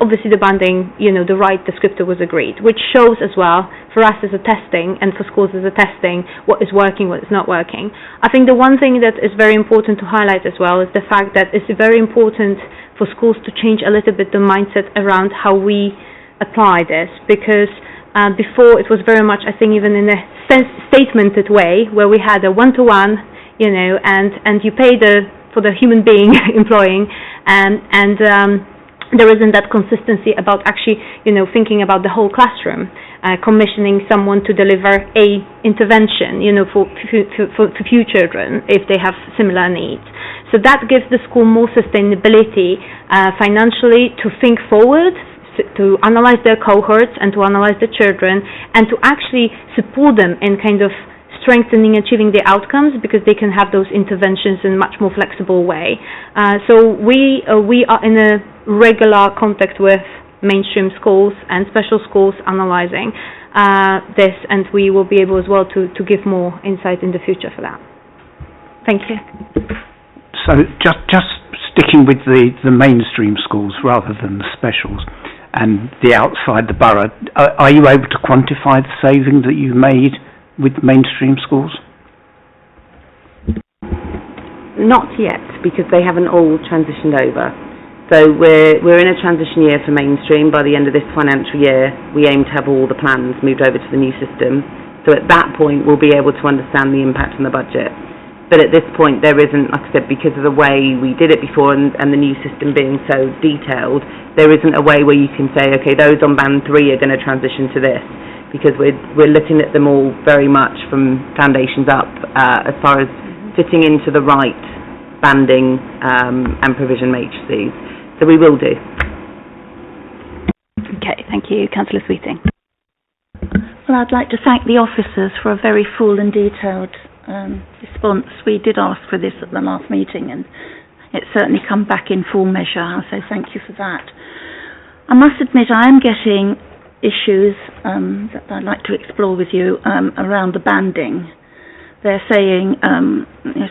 obviously the banding, the right descriptor was agreed, which shows as well for us as a testing and for schools as a testing what is working, what is not working. I think the one thing that is very important to highlight as well is the fact that it's very important for schools to change a little bit the mindset around how we apply this, because before it was very much, I think, even in a statemented way, where we had a one-to-one, and you pay for the human being employing, and there isn't that consistency about actually, thinking about the whole classroom, commissioning someone to deliver a intervention, for few children if they have similar needs. So that gives the school more sustainability financially to think forward, to analyze their cohorts and to analyze the children, and to actually support them in kind of strengthening, achieving the outcomes, because they can have those interventions in a much more flexible way. So we are in a regular contact with mainstream schools and special schools analysing this, and we will be able as well to give more insight in the future for that. Thank you. So just sticking with the mainstream schools rather than the specials and the outside the borough, are you able to quantify the saving that you made with mainstream schools? Not yet, because they haven't all transitioned over. So we're in a transition year for mainstream. By the end of this financial year, we aim to have all the plans moved over to the new system. So at that point, we'll be able to understand the impact on the budget. But at this point, there isn't, like I said, because of the way we did it before and the new system being so detailed, there isn't a way where you can say, okay, those on band 3 are going to transition to this, because we're looking at them all very much from foundations up as far as fitting into the right banding and provision matrices. So we will do. Okay, thank you. Councillor Sweeting. Well, I'd like to thank the officers for a very full and detailed response. We did ask for this at the last meeting, and it's certainly come back in full measure, so thank you for that. I must admit I am getting issues that I'd like to explore with you around the banding. They're saying,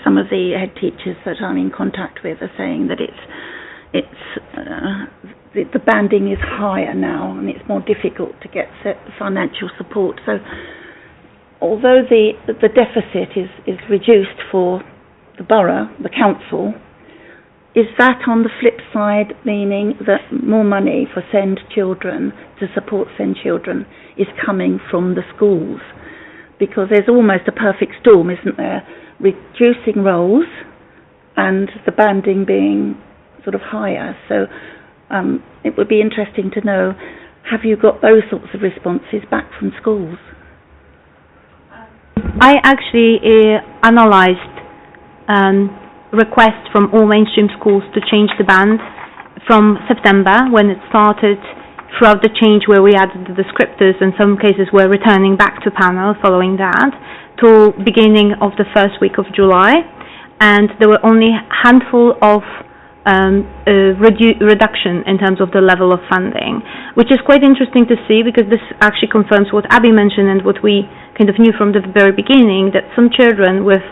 some of the head teachers that I'm in contact with are saying that the banding is higher now, and it's more difficult to get financial support. So although the deficit is reduced for the borough, the council, is that on the flip side meaning that more money for SEND children, to support SEND children, is coming from the schools? Because there's almost a perfect storm, isn't there? Reducing roles and the banding being sort of higher. So it would be interesting to know, have you got those sorts of responses back from schools? I actually analysed requests from all mainstream schools to change the band from September, when it started, throughout the change where we added the descriptors. In some cases we're returning back to panel following that, to beginning of the first week of July, and there were only a handful of reduction in terms of the level of funding, which is quite interesting to see, because this actually confirms what Abby mentioned and what we kind of knew from the very beginning, that some children with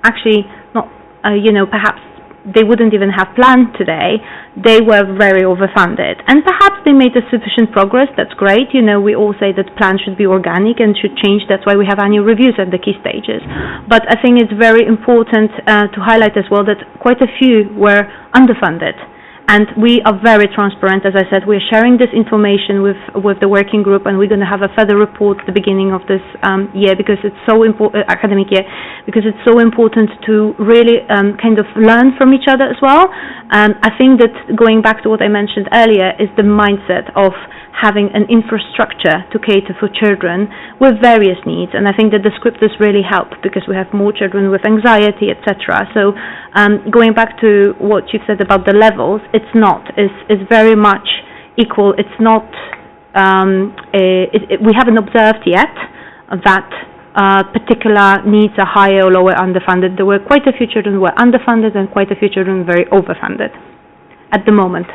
actually not, perhaps they wouldn't even have planned today, they were very overfunded. And perhaps they made a sufficient progress, that's great. You know, we all say that plans should be organic and should change, that's why we have annual reviews at the key stages. But I think it's very important to highlight as well that quite a few were underfunded. And we are very transparent, as I said. We're sharing this information with the working group, and we're going to have a further report at the beginning of this year, because it's so important, academic year, because it's so important to really kind of learn from each other as well. I think that going back to what I mentioned earlier is the mindset of having an infrastructure to cater for children with various needs, and I think that the descriptors really help because we have more children with anxiety, etc. So going back to what you said about the levels, it's very much equal. It's not, we haven't observed yet that particular needs are higher or lower underfunded. There were quite a few children who were underfunded and quite a few children very overfunded at the moment.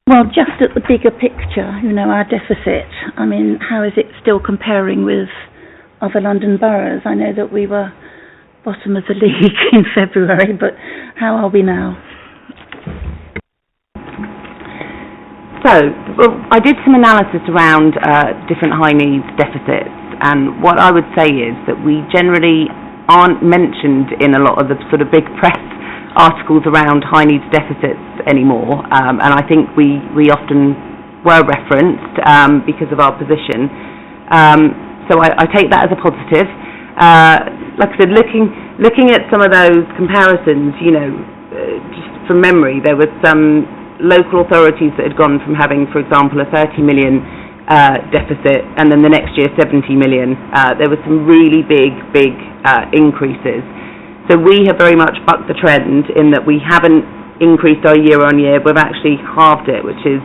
Well, just at the bigger picture, you know, our deficit, I mean, how is it still comparing with other London boroughs? I know that we were bottom of the league in February, but how are we now? So, I did some analysis around different high needs deficits, and what I would say is that we generally aren't mentioned in a lot of the sort of big press articles around high needs deficits anymore, and I think we often were referenced because of our position. So I take that as a positive. Like I said, looking at some of those comparisons, you know, just from memory, there were some local authorities that had gone from having, for example, a 30 million deficit, and then the next year 70 million. There were some really big increases. So we have very much bucked the trend in that we haven't increased our year on year, we've actually halved it, which is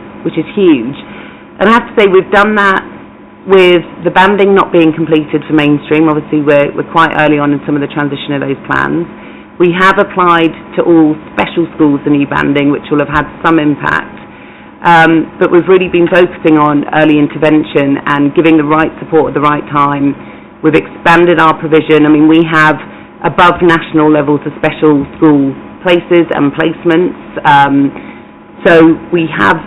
huge. And I have to say we've done that with the banding not being completed for mainstream. Obviously we're quite early on in some of the transition of those plans. We have applied to all special schools the new banding, which will have had some impact. But we've really been focusing on early intervention and giving the right support at the right time. We've expanded our provision. I mean, we have above national levels of special school places and placements. So we have,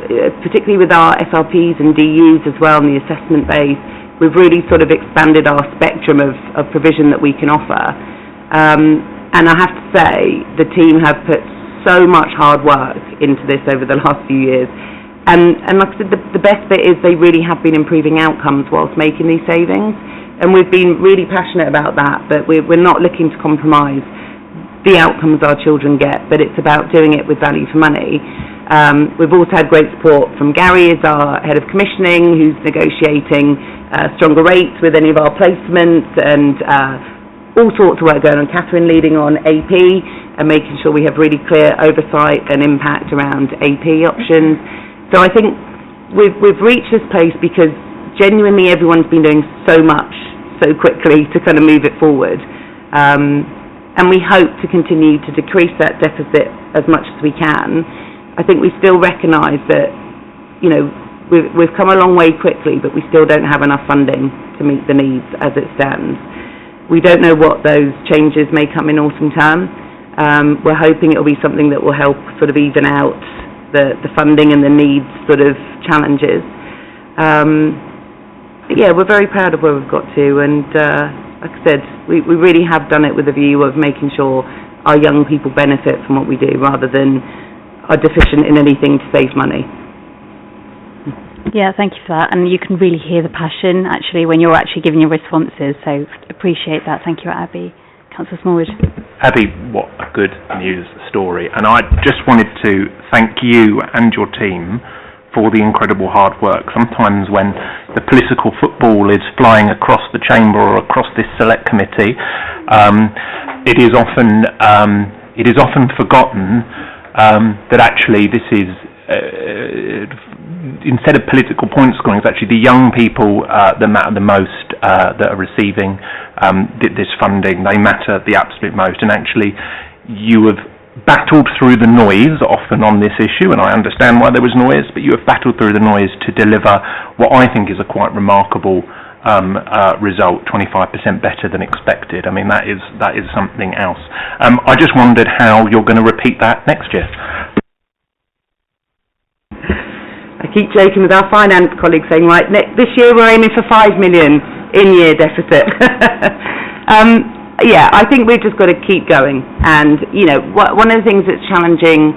particularly with our SRPs and DUs as well in the assessment base, we've really sort of expanded our spectrum of provision that we can offer. And I have to say, the team have put so much hard work into this over the last few years. And like I said, the best bit is they really have been improving outcomes whilst making these savings. And we've been really passionate about that, but we're not looking to compromise the outcomes our children get, but it's about doing it with value for money. We've also had great support from Gary as our head of commissioning, who's negotiating stronger rates with any of our placements, and all sorts of work going on. Catherine leading on AP and making sure we have really clear oversight and impact around AP options. So I think we've reached this place because genuinely everyone's been doing so much so quickly to kind of move it forward, and we hope to continue to decrease that deficit as much as we can. I think we still recognise that, you know, we've come a long way quickly, but we still don't have enough funding to meet the needs as it stands. We don't know what those changes may come in autumn term. We're hoping it will be something that will help sort of even out the funding and the needs sort of challenges. But yeah, we're very proud of where we've got to, and like I said, we really have done it with a view of making sure our young people benefit from what we do rather than are deficient in anything to save money. Yeah, thank you for that, and you can really hear the passion actually when you're actually giving your responses, so appreciate that. Thank you, Abby. Councillor Smallwood. Abby, what a good news story, and I just wanted to thank you and your team for the incredible hard work. Sometimes when the political football is flying across the chamber or across this select committee, it is often forgotten that actually this is instead of political point scoring, it's actually the young people that matter the most that are receiving this funding. They matter the absolute most, and actually you have battled through the noise often on this issue, and I understand why there was noise, but you have battled through the noise to deliver what I think is a quite remarkable result, 25% better than expected. I mean, that is something else. I just wondered how you're going to repeat that next year. I keep joking with our finance colleagues saying, right, this year we're aiming for 5 million in-year deficit. Yeah, I think we've just got to keep going. And, you know, one of the things that's challenging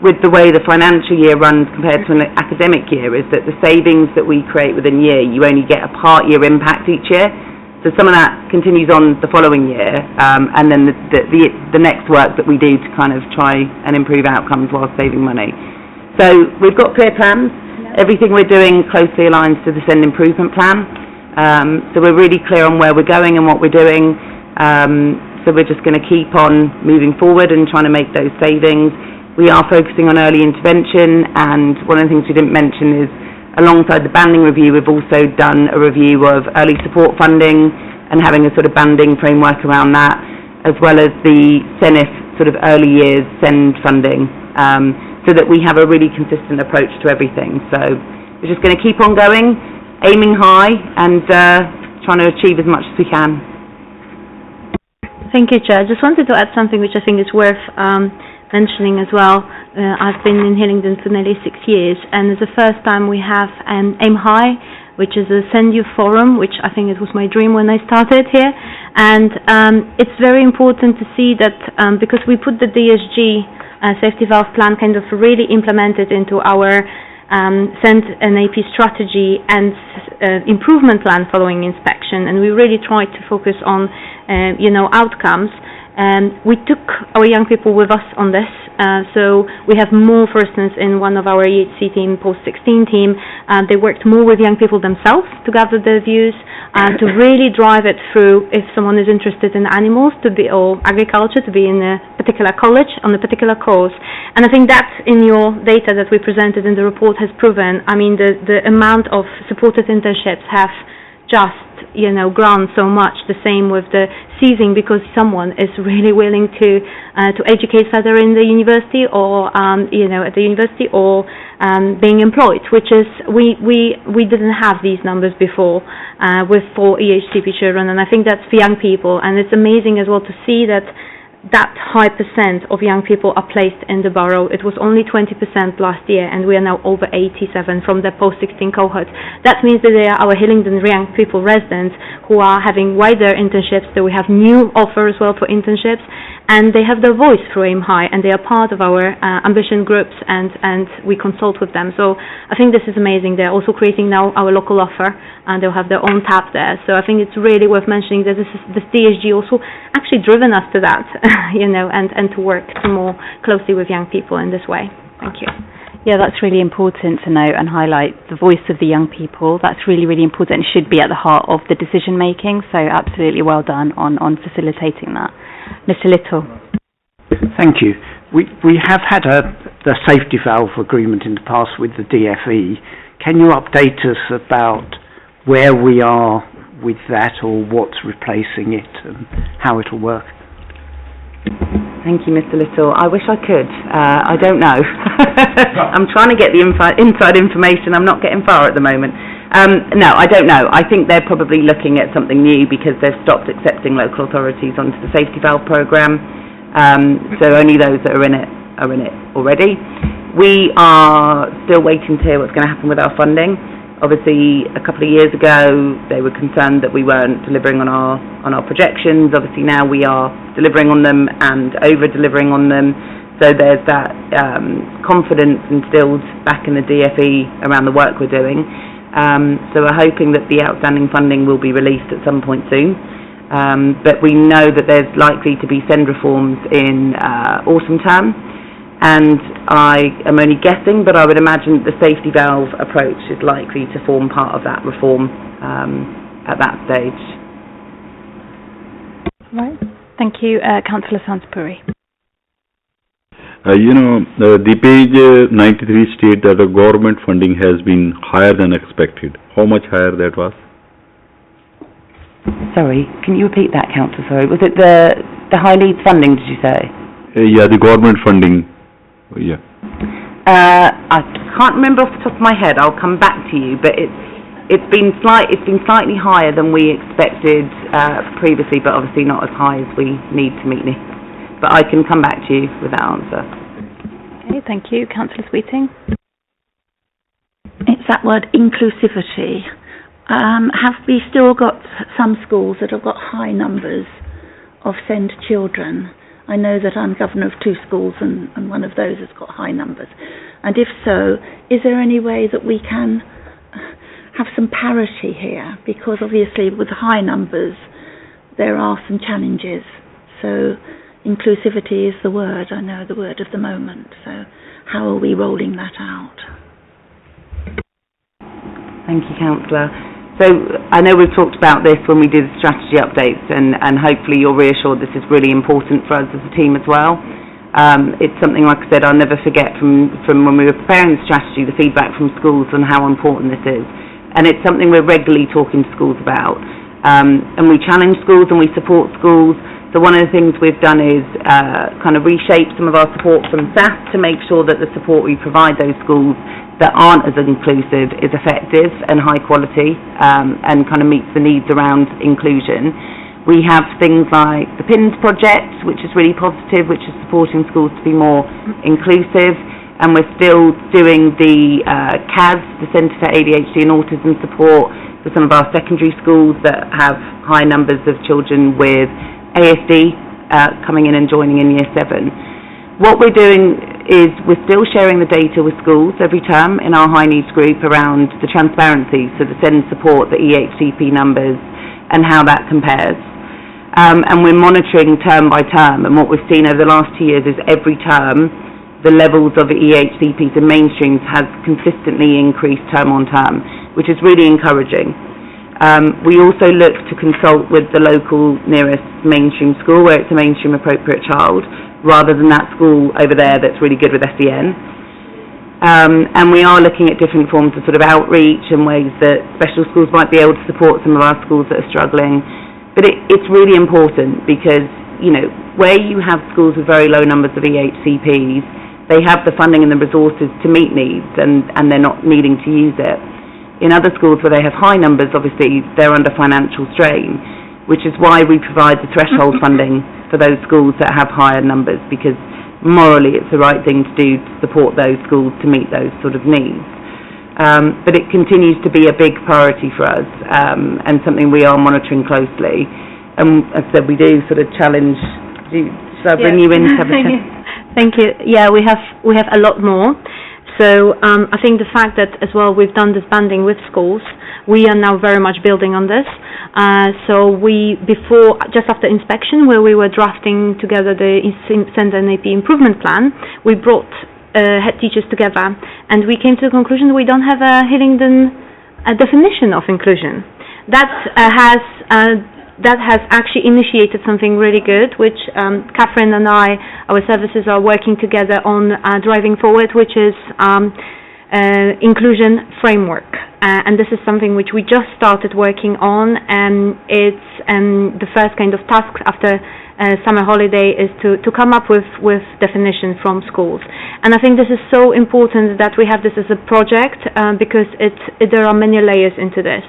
with the way the financial year runs compared to an academic year is that the savings that we create within a year, you only get a part-year impact each year. So some of that continues on the following year, and then the next work that we do to kind of try and improve outcomes while saving money. So we've got clear plans. Everything we're doing closely aligns to the SEND improvement plan. So we're really clear on where we're going and what we're doing. So we're just going to keep on moving forward and trying to make those savings. We are focusing on early intervention, and one of the things we didn't mention is alongside the banding review, we've also done a review of early support funding and having a sort of banding framework around that, as well as the SENIF sort of early years SEND funding, so that we have a really consistent approach to everything. So we're just going to keep on going, aiming high and trying to achieve as much as we can. Thank you, Chair. I just wanted to add something which I think is worth mentioning as well. I've been in Hillingdon for nearly 6 years, and it's the first time we have an Aim High, which is a Send You forum, which I think it was my dream when I started here. And it's very important to see that because we put the DSG safety valve plan kind of really implemented into our SEND and AP strategy and improvement plan following inspection, and we really tried to focus on outcomes. We took our young people with us on this, so we have more, for instance, in one of our EHC team, post-16 team, they worked more with young people themselves to gather their views, to really drive it through if someone is interested in animals or agriculture, to be in a particular college on a particular course. And I think that in your data that we presented in the report has proven, I mean, the amount of supported internships have just grown so much. The same with the seizing, because someone is really willing to educate further in the university or at the university or being employed, which is we didn't have these numbers before with 4 EHCP children, and I think that's for young people, and it's amazing as well to see that high percent of young people are placed in the borough. It was only 20% last year, and we are now over 87 from the post-16 cohort. That means that they are our Hillingdon young people residents who are having wider internships, so we have new offer as well for internships, and they have their voice through Aim High, and they are part of our ambition groups, and we consult with them. So I think this is amazing. They're also creating now our local offer, and they'll have their own tab there. So I think it's really worth mentioning that this DSG also actually driven us to that, and to work more closely with young people in this way. Thank you. Yeah, that's really important to note and highlight the voice of the young people. That's really, really important and should be at the heart of the decision making. So absolutely well done on facilitating that. Mr. Little. Thank you. We have had the safety valve agreement in the past with the DFE. Can you update us about where we are with that, or what's replacing it and how it'll work? Thank you, Mr. Little. I wish I could. I don't know. I'm trying to get the inside information. I'm not getting far at the moment. No, I don't know. I think they're probably looking at something new because they've stopped accepting local authorities onto the safety valve programme. So only those that are in it already. We are still waiting to hear what's going to happen with our funding. Obviously, a couple of years ago, they were concerned that we weren't delivering on our projections. Obviously, now we are delivering on them and over-delivering on them. So there's that confidence instilled back in the DFE around the work we're doing. So we're hoping that the outstanding funding will be released at some point soon. But we know that there's likely to be SEND reforms in autumn term. And I am only guessing, but I would imagine the safety valve approach is likely to form part of that reform at that stage. Right. Thank you. Councillor Sansapuri. The page 93 states that the government funding has been higher than expected. How much higher that was? Sorry, can you repeat that, Councillor? Sorry, was it the high needs funding, did you say? Yeah, the government funding. Yeah. I can't remember off the top of my head. I'll come back to you, but it's it's been slightly higher than we expected previously, but obviously not as high as we need to meet needs. But I can come back to you with that answer. Okay, thank you. Councillor Sweeting. It's that word inclusivity. Have we still got some schools that have got high numbers of SEND children? I know that I'm governor of 2 schools and one of those has got high numbers. And if so, is there any way that we can have some parity here? Because obviously with high numbers there are some challenges. So inclusivity is the word, I know, the word of the moment. So how are we rolling that out? Thank you, Councillor. So I know we've talked about this when we did the strategy updates, and hopefully you're reassured this is really important for us as a team as well. It's something, like I said, I'll never forget from when we were preparing the strategy, the feedback from schools on how important this is. And it's something we're regularly talking to schools about. And we challenge schools and we support schools. So one of the things we've done is kind of reshape some of our support from staff to make sure that the support we provide those schools that aren't as inclusive is effective and high quality and kind of meets the needs around inclusion. We have things like the PINS project, which is really positive, which is supporting schools to be more inclusive, and we're still doing the CAS, the Centre for ADHD and Autism support, for some of our secondary schools that have high numbers of children with ASD coming in and joining in Year 7. What we're doing is we're still sharing the data with schools every term in our high needs group around the transparency, so the SEND support, the EHCP numbers, and how that compares. And we're monitoring term by term, and what we've seen over the last 2 years is every term the levels of EHCPs and mainstreams has consistently increased term on term, which is really encouraging. We also look to consult with the local nearest mainstream school where it's a mainstream appropriate child, rather than that school over there that's really good with SEN. And we are looking at different forms of sort of outreach and ways that special schools might be able to support some of our schools that are struggling. But it's really important because, you know, where you have schools with very low numbers of EHCPs, they have the funding and the resources to meet needs and they're not needing to use it. In other schools where they have high numbers, obviously, they're under financial strain, which is why we provide the threshold funding for those schools that have higher numbers, because morally it's the right thing to do to support those schools to meet those sort of needs. But it continues to be a big priority for us and something we are monitoring closely. And as I said, we do sort of challenge. Should I bring you in to have a chat? Thank you. Yeah, we have a lot more. So I think the fact that as well we've done this banding with schools, we are now very much building on this. So just after inspection, where we were drafting together the SEND and AP improvement plan, we brought head teachers together and we came to the conclusion that we don't have a Hillingdon definition of inclusion. That has actually initiated something really good, which Catherine and our services are working together on driving forward, which is inclusion framework. And this is something which we just started working on, and it's the first kind of task after summer holiday is to come up with definition from schools. And I think this is so important that we have this as a project because there are many layers into this.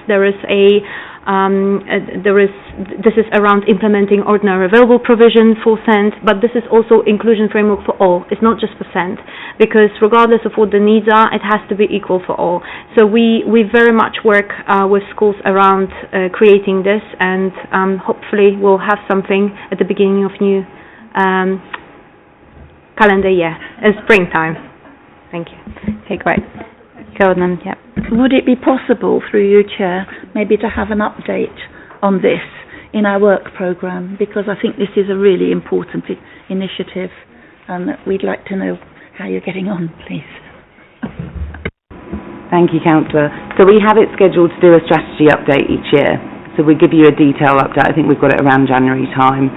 This is around implementing ordinary available provision for SEND, but this is also inclusion framework for all. It's not just for SEND, because regardless of what the needs are, it has to be equal for all. So we very much work with schools around creating this, and hopefully we'll have something at the beginning of new calendar year, springtime. Thank you. Okay, great. Go on then, yeah. Would it be possible, through you, Chair, maybe to have an update on this in our work programme? Because I think this is a really important initiative and we'd like to know how you're getting on, please. Thank you, Councillor. So we have it scheduled to do a strategy update each year. So we give you a detailed update. I think we've got it around January time.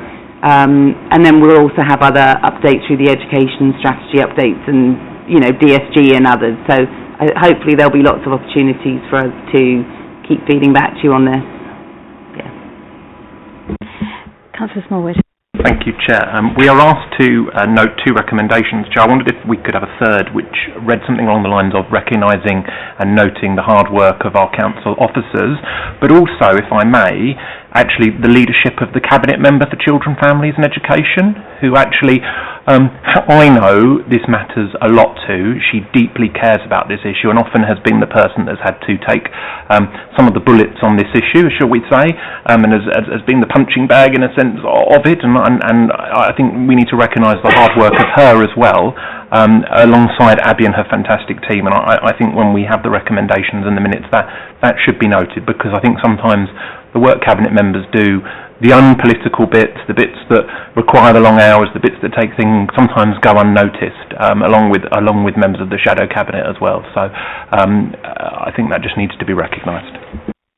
And then we'll also have other updates through the education strategy updates and, you know, DSG and others. So hopefully there'll be lots of opportunities for us to keep feeding back to you on this. Yeah. Councillor Smallwood. Thank you, Chair. We are asked to note 2 recommendations. Chair, I wondered if we could have a third, which read something along the lines of recognising and noting the hard work of our council officers, but also, if I may, actually the leadership of the Cabinet Member for Children, Families and Education, who actually, I know this matters a lot to. She deeply cares about this issue and often has been the person that's had to take some of the bullets on this issue, shall we say, and has been the punching bag in a sense of it, and I think we need to recognise the hard work of her as well, alongside Abby and her fantastic team. And I think when we have the recommendations and the minutes, that should be noted, because I think sometimes the work Cabinet members do, the unpolitical bits, the bits that require the long hours, the bits that take things, sometimes go unnoticed, along with members of the Shadow Cabinet as well. So I think that just needs to be recognised.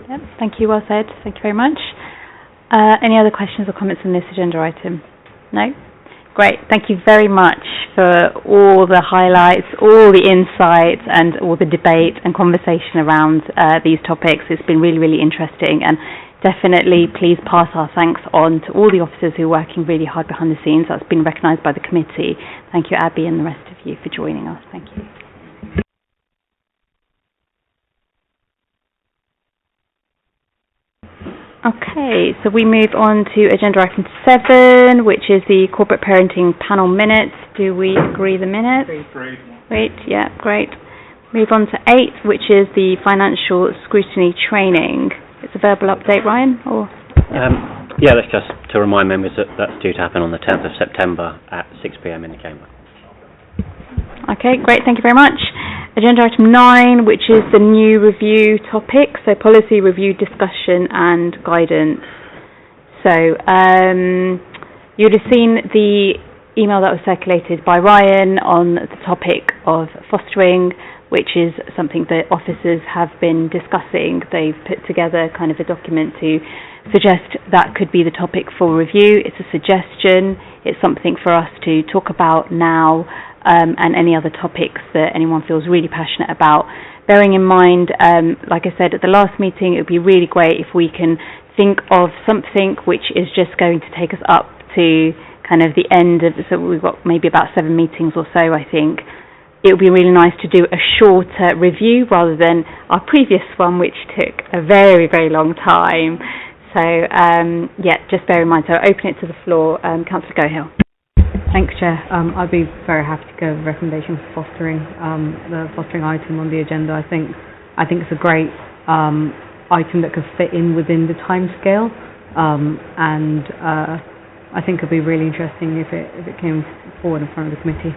Yep, thank you, well said. Thank you very much. Any other questions or comments on this agenda item? No? Great, thank you very much for all the highlights, all the insights and all the debate and conversation around these topics. It's been really, really interesting, and definitely please pass our thanks on to all the officers who are working really hard behind the scenes. That's been recognised by the committee. Thank you, Abby, and the rest of you for joining us. Thank you. Okay, so we move on to agenda item 7, which is the corporate parenting panel minutes. Do we agree the minutes? Great, yeah, great. Move on to 8, which is the financial scrutiny training. It's a verbal update, Ryan? Or yeah, that's just to remind members that that's due to happen on the 10th of September at 6 p.m. in the Chamber. Okay, great, thank you very much. Agenda item 9, which is the new review topic, so policy review discussion and guidance. So you'd have seen the email that was circulated by Ryan on the topic of fostering, which is something that officers have been discussing. They've put together kind of a document to suggest that could be the topic for review. It's a suggestion. It's something for us to talk about now, and any other topics that anyone feels really passionate about. Bearing in mind, like I said at the last meeting, it would be really great if we can think of something which is just going to take us up to kind of the end of, so we've got maybe about 7 meetings or so, I think. It would be really nice to do a shorter review rather than our previous one, which took a very, very long time. So, yeah, just bear in mind. So I'll open it to the floor. Councillor Gohill. Thanks, Chair. I'd be very happy to go with a recommendation for fostering, the fostering item on the agenda. I think it's a great item that could fit in within the timescale, and I think it'd be really interesting if it came forward in front of the committee.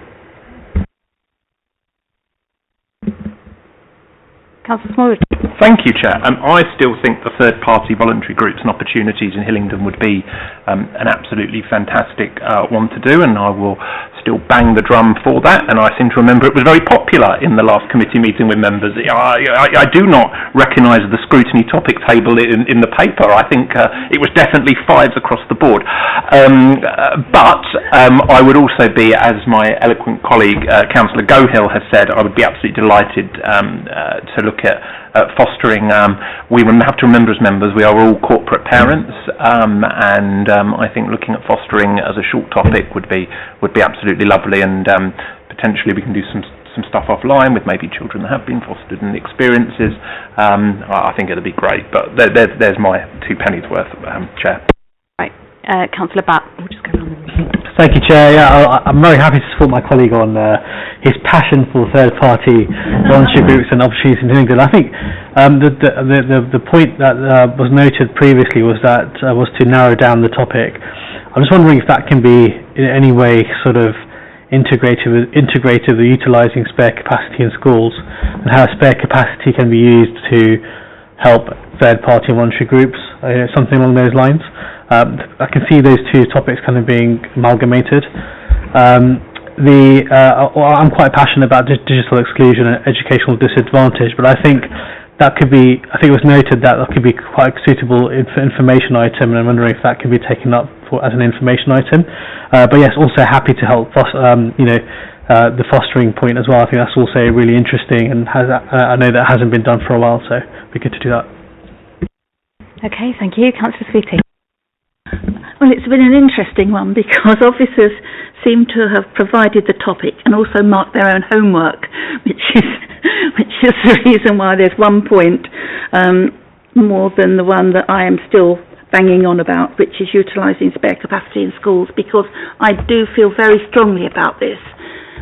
Councillor Smallwood. Thank you, Chair. I still think the third-party voluntary groups and opportunities in Hillingdon would be an absolutely fantastic one to do, and I will still bang the drum for that. And I seem to remember it was very popular in the last committee meeting with members. I do not recognise the scrutiny topic table in the paper. I think it was definitely 5s across the board. But I would also be, as my eloquent colleague Councillor Gohill has said, I would be absolutely delighted to look at fostering. We have to remember as members we are all corporate parents, and I think looking at fostering as a short topic would be absolutely lovely, and potentially we can do some stuff offline with maybe children that have been fostered and experiences. I think it'd be great, but there's my 2 pennies worth, Chair. Right, Councillor Batt. We'll just go around. Thank you, Chair. Yeah, I'm very happy to support my colleague on his passion for third-party voluntary groups and opportunities in Hillingdon. I think the point that was noted previously was to narrow down the topic. I'm just wondering if that can be in any way sort of integrated with utilising spare capacity in schools, and how spare capacity can be used to help third-party voluntary groups, something along those lines. I can see those 2 topics kind of being amalgamated. I'm quite passionate about digital exclusion and educational disadvantage, but I think that could be, I think it was noted that could be quite a suitable information item, and I'm wondering if that could be taken up as an information item. But yes, also happy to help the fostering point as well. I think that's also really interesting, and I know that hasn't been done for a while, so it'd be good to do that. Okay, thank you. Councillor Sweeting. Well, it's been an interesting one because officers seem to have provided the topic and also marked their own homework, which is the reason why there's 1 point more than the one that I am still banging on about, which is utilising spare capacity in schools, because I do feel very strongly about this,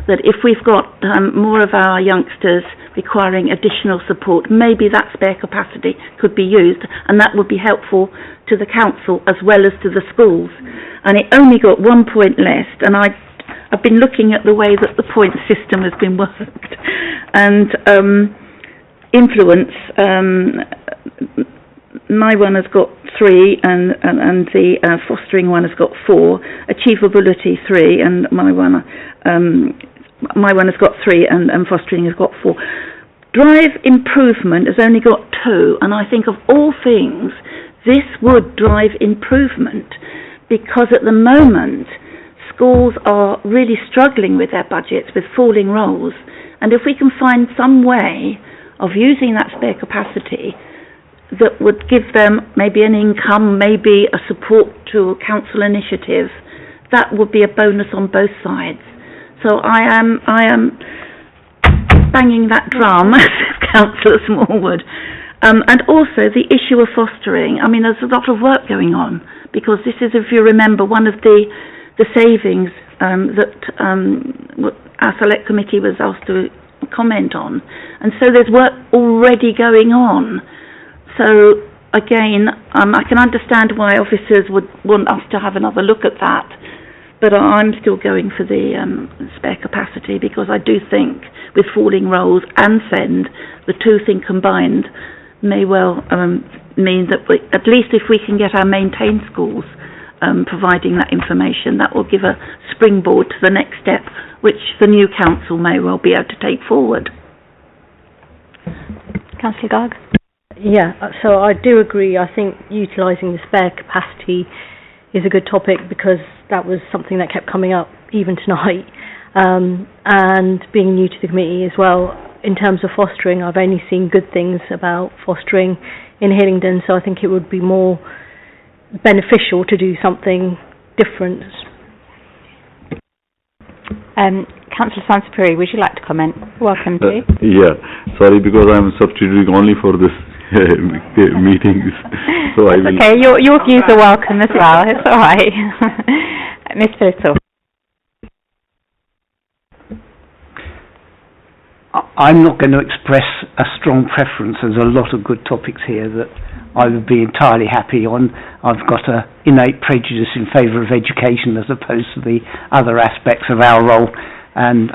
that if we've got more of our youngsters requiring additional support, maybe that spare capacity could be used, and that would be helpful to the council as well as to the schools. And it only got 1 point less, and I've been looking at the way that the point system has been worked, and influence, my one has got 3 and the fostering one has got 4, achievability 3, and my one has got 3 and fostering has got 4. Drive improvement has only got 2, and I think of all things this would drive improvement, because at the moment schools are really struggling with their budgets with falling roles, and if we can find some way of using that spare capacity that would give them maybe an income, maybe a support to a council initiative, that would be a bonus on both sides. So I am banging that drum, as Councillor Smallwood. And also the issue of fostering. I mean, there's a lot of work going on, because this is, if you remember, one of the savings that our select committee was asked to comment on. And so there's work already going on. So again, I can understand why officers would want us to have another look at that, but I'm still going for the spare capacity, because I do think with falling roles and SEND, the two things combined may well mean that at least if we can get our maintained schools providing that information, that will give a springboard to the next step, which the new council may well be able to take forward. Councillor Garg? Yeah, so I do agree. I think utilising the spare capacity is a good topic, because that was something that kept coming up even tonight. And being new to the committee as well, in terms of fostering, I've only seen good things about fostering in Hillingdon, so I think it would be more beneficial to do something different. Councillor Sansbury, would you like to comment? Welcome to. Yeah, sorry, because I'm substituting only for this meetings. So I will. Okay, your views are welcome as well. It's all right. Ms. Little. I'm not going to express a strong preference. There's a lot of good topics here that I would be entirely happy on. I've got an innate prejudice in favour of education as opposed to the other aspects of our role, and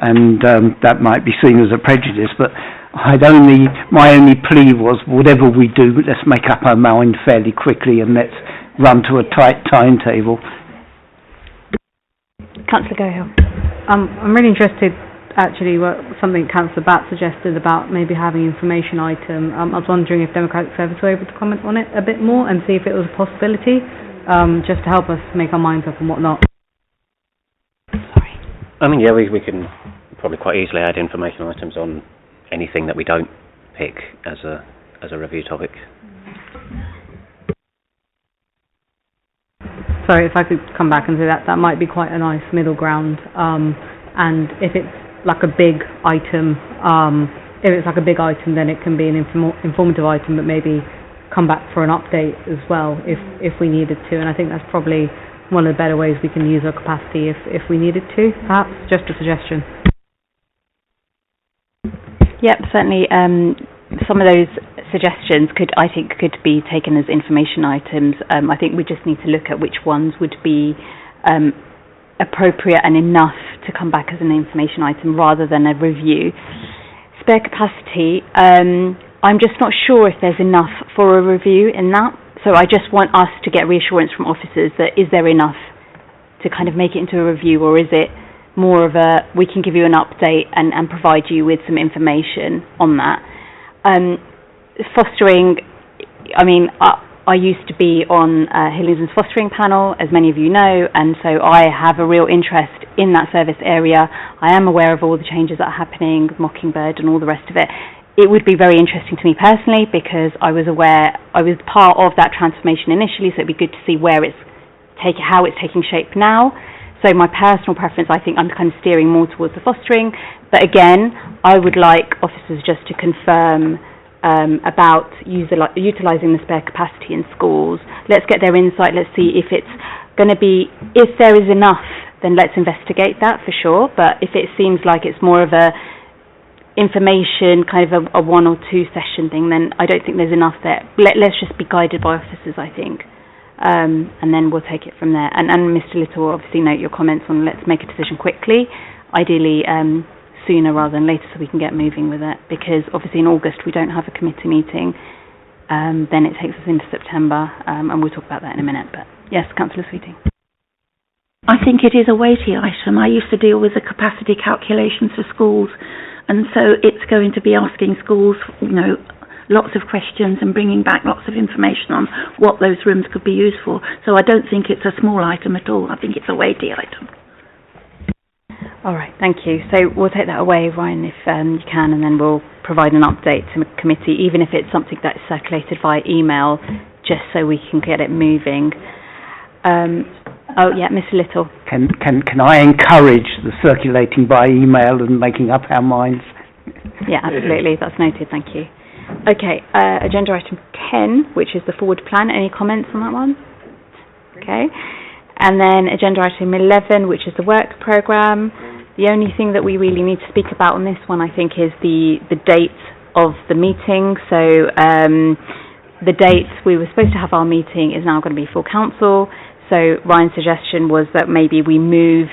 that might be seen as a prejudice, but my only plea was, whatever we do, let's make up our mind fairly quickly and let's run to a tight timetable. Councillor Gohill. I'm really interested, actually, something Councillor Batt suggested about maybe having an information item. I was wondering if Democratic Service were able to comment on it a bit more and see if it was a possibility, just to help us make our minds up and whatnot. Sorry. I mean, yeah, we can probably quite easily add information items on anything that we don't pick as a review topic. Sorry, if I could come back and say that might be quite a nice middle ground. And if it's like a big item, then it can be an informative item, but maybe come back for an update as well if we needed to. And I think that's probably one of the better ways we can use our capacity if we needed to, perhaps. Just a suggestion. Yep, certainly. Some of those suggestions could be taken as information items. I think we just need to look at which ones would be appropriate and enough to come back as an information item rather than a review. Spare capacity, I'm just not sure if there's enough for a review in that. So I just want us to get reassurance from officers that is there enough to kind of make it into a review, or is it more of a, we can give you an update and provide you with some information on that. Fostering, I mean, I used to be on Hillingdon's fostering panel, as many of you know, and so I have a real interest in that service area. I am aware of all the changes that are happening, Mockingbird and all the rest of it. It would be very interesting to me personally, because I was part of that transformation initially, so it'd be good to see where it's how it's taking shape now. So my personal preference, I think I'm kind of steering more towards the fostering, but again, I would like officers just to confirm about utilising the spare capacity in schools. Let's get their insight, let's see if it's going to be, if there is enough, then let's investigate that for sure, but if it seems like it's more of a information, kind of a 1 or 2 session thing, then I don't think there's enough there. Let's just be guided by officers, I think. And then we'll take it from there. And Mr. Little, obviously note your comments on let's make a decision quickly, ideally sooner rather than later, so we can get moving with it, because obviously in August we don't have a committee meeting, then it takes us into September, and we'll talk about that in a minute. But yes, Councillor Sweeting. I think it is a weighty item. I used to deal with the capacity calculations for schools, and so it's going to be asking schools, lots of questions and bringing back lots of information on what those rooms could be used for. So I don't think it's a small item at all. I think it's a weighty item. All right, thank you. So we'll take that away, Ryan, if you can, and then we'll provide an update to the committee, even if it's something that's circulated via email, just so we can get it moving. Oh, yeah, Mr. Little. Can I encourage the circulating by email and making up our minds? Yeah, absolutely. That's noted. Thank you. Okay, agenda item 10, which is the forward plan. Any comments on that one? Okay. And then agenda item 11, which is the work programme. The only thing that we really need to speak about on this one, I think, is the date of the meeting. So the date we were supposed to have our meeting is now going to be full council. So Ryan's suggestion was that maybe we move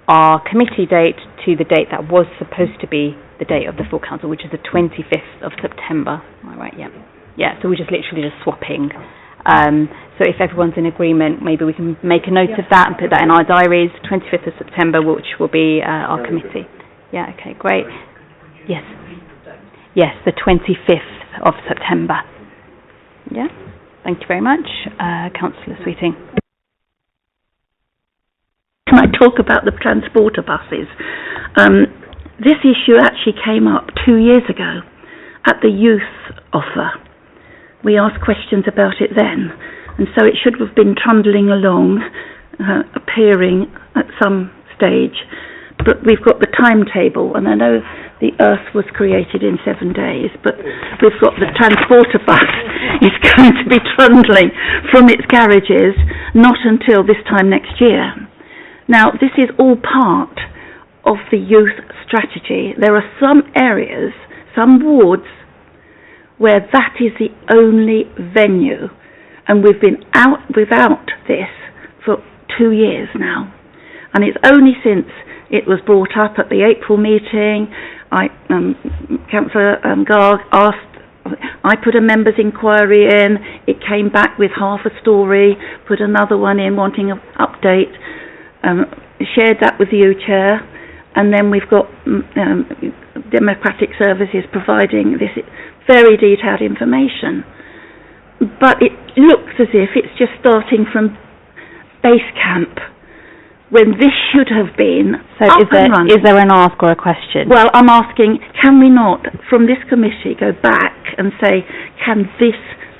our committee date to the date that was supposed to be the date of the full council, which is the 25th of September. Am I right? Yeah. Yeah, so we're just literally just swapping. So if everyone's in agreement, maybe we can make a note of that and put that in our diaries, 25th of September, which will be our committee. Yeah, okay, great. Yes. Yes, the 25th of September. Yeah, thank you very much. Councillor Sweeting. Can I talk about the transporter buses? This issue actually came up 2 years ago at the youth offer. We asked questions about it then, and so it should have been trundling along, appearing at some stage. But we've got the timetable, and I know the Earth was created in 7 days, but we've got the transporter bus is going to be trundling from its garages not until this time next year. Now, this is all part of the youth strategy. There are some areas, some wards, where that is the only venue, and we've been out without this for 2 years now. And it's only since it was brought up at the April meeting, Councillor Garg asked, I put a members' inquiry in, it came back with half a story, put another one in wanting an update, shared that with you, Chair, and then we've got Democratic Services providing this very detailed information. But it looks as if it's just starting from base camp, when this should have been is there an ask or a question? Well, I'm asking, can we not, from this committee, go back and say, can this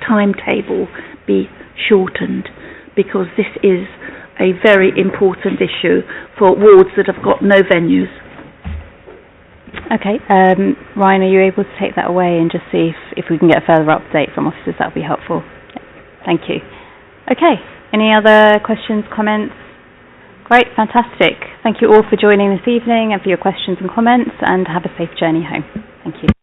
timetable be shortened? Because this is a very important issue for wards that have got no venues. Okay, Ryan, are you able to take that away and just see if we can get a further update from officers? That would be helpful. Thank you. Okay, any other questions, comments? Great, fantastic. Thank you all for joining this evening and for your questions and comments, and have a safe journey home. Thank you.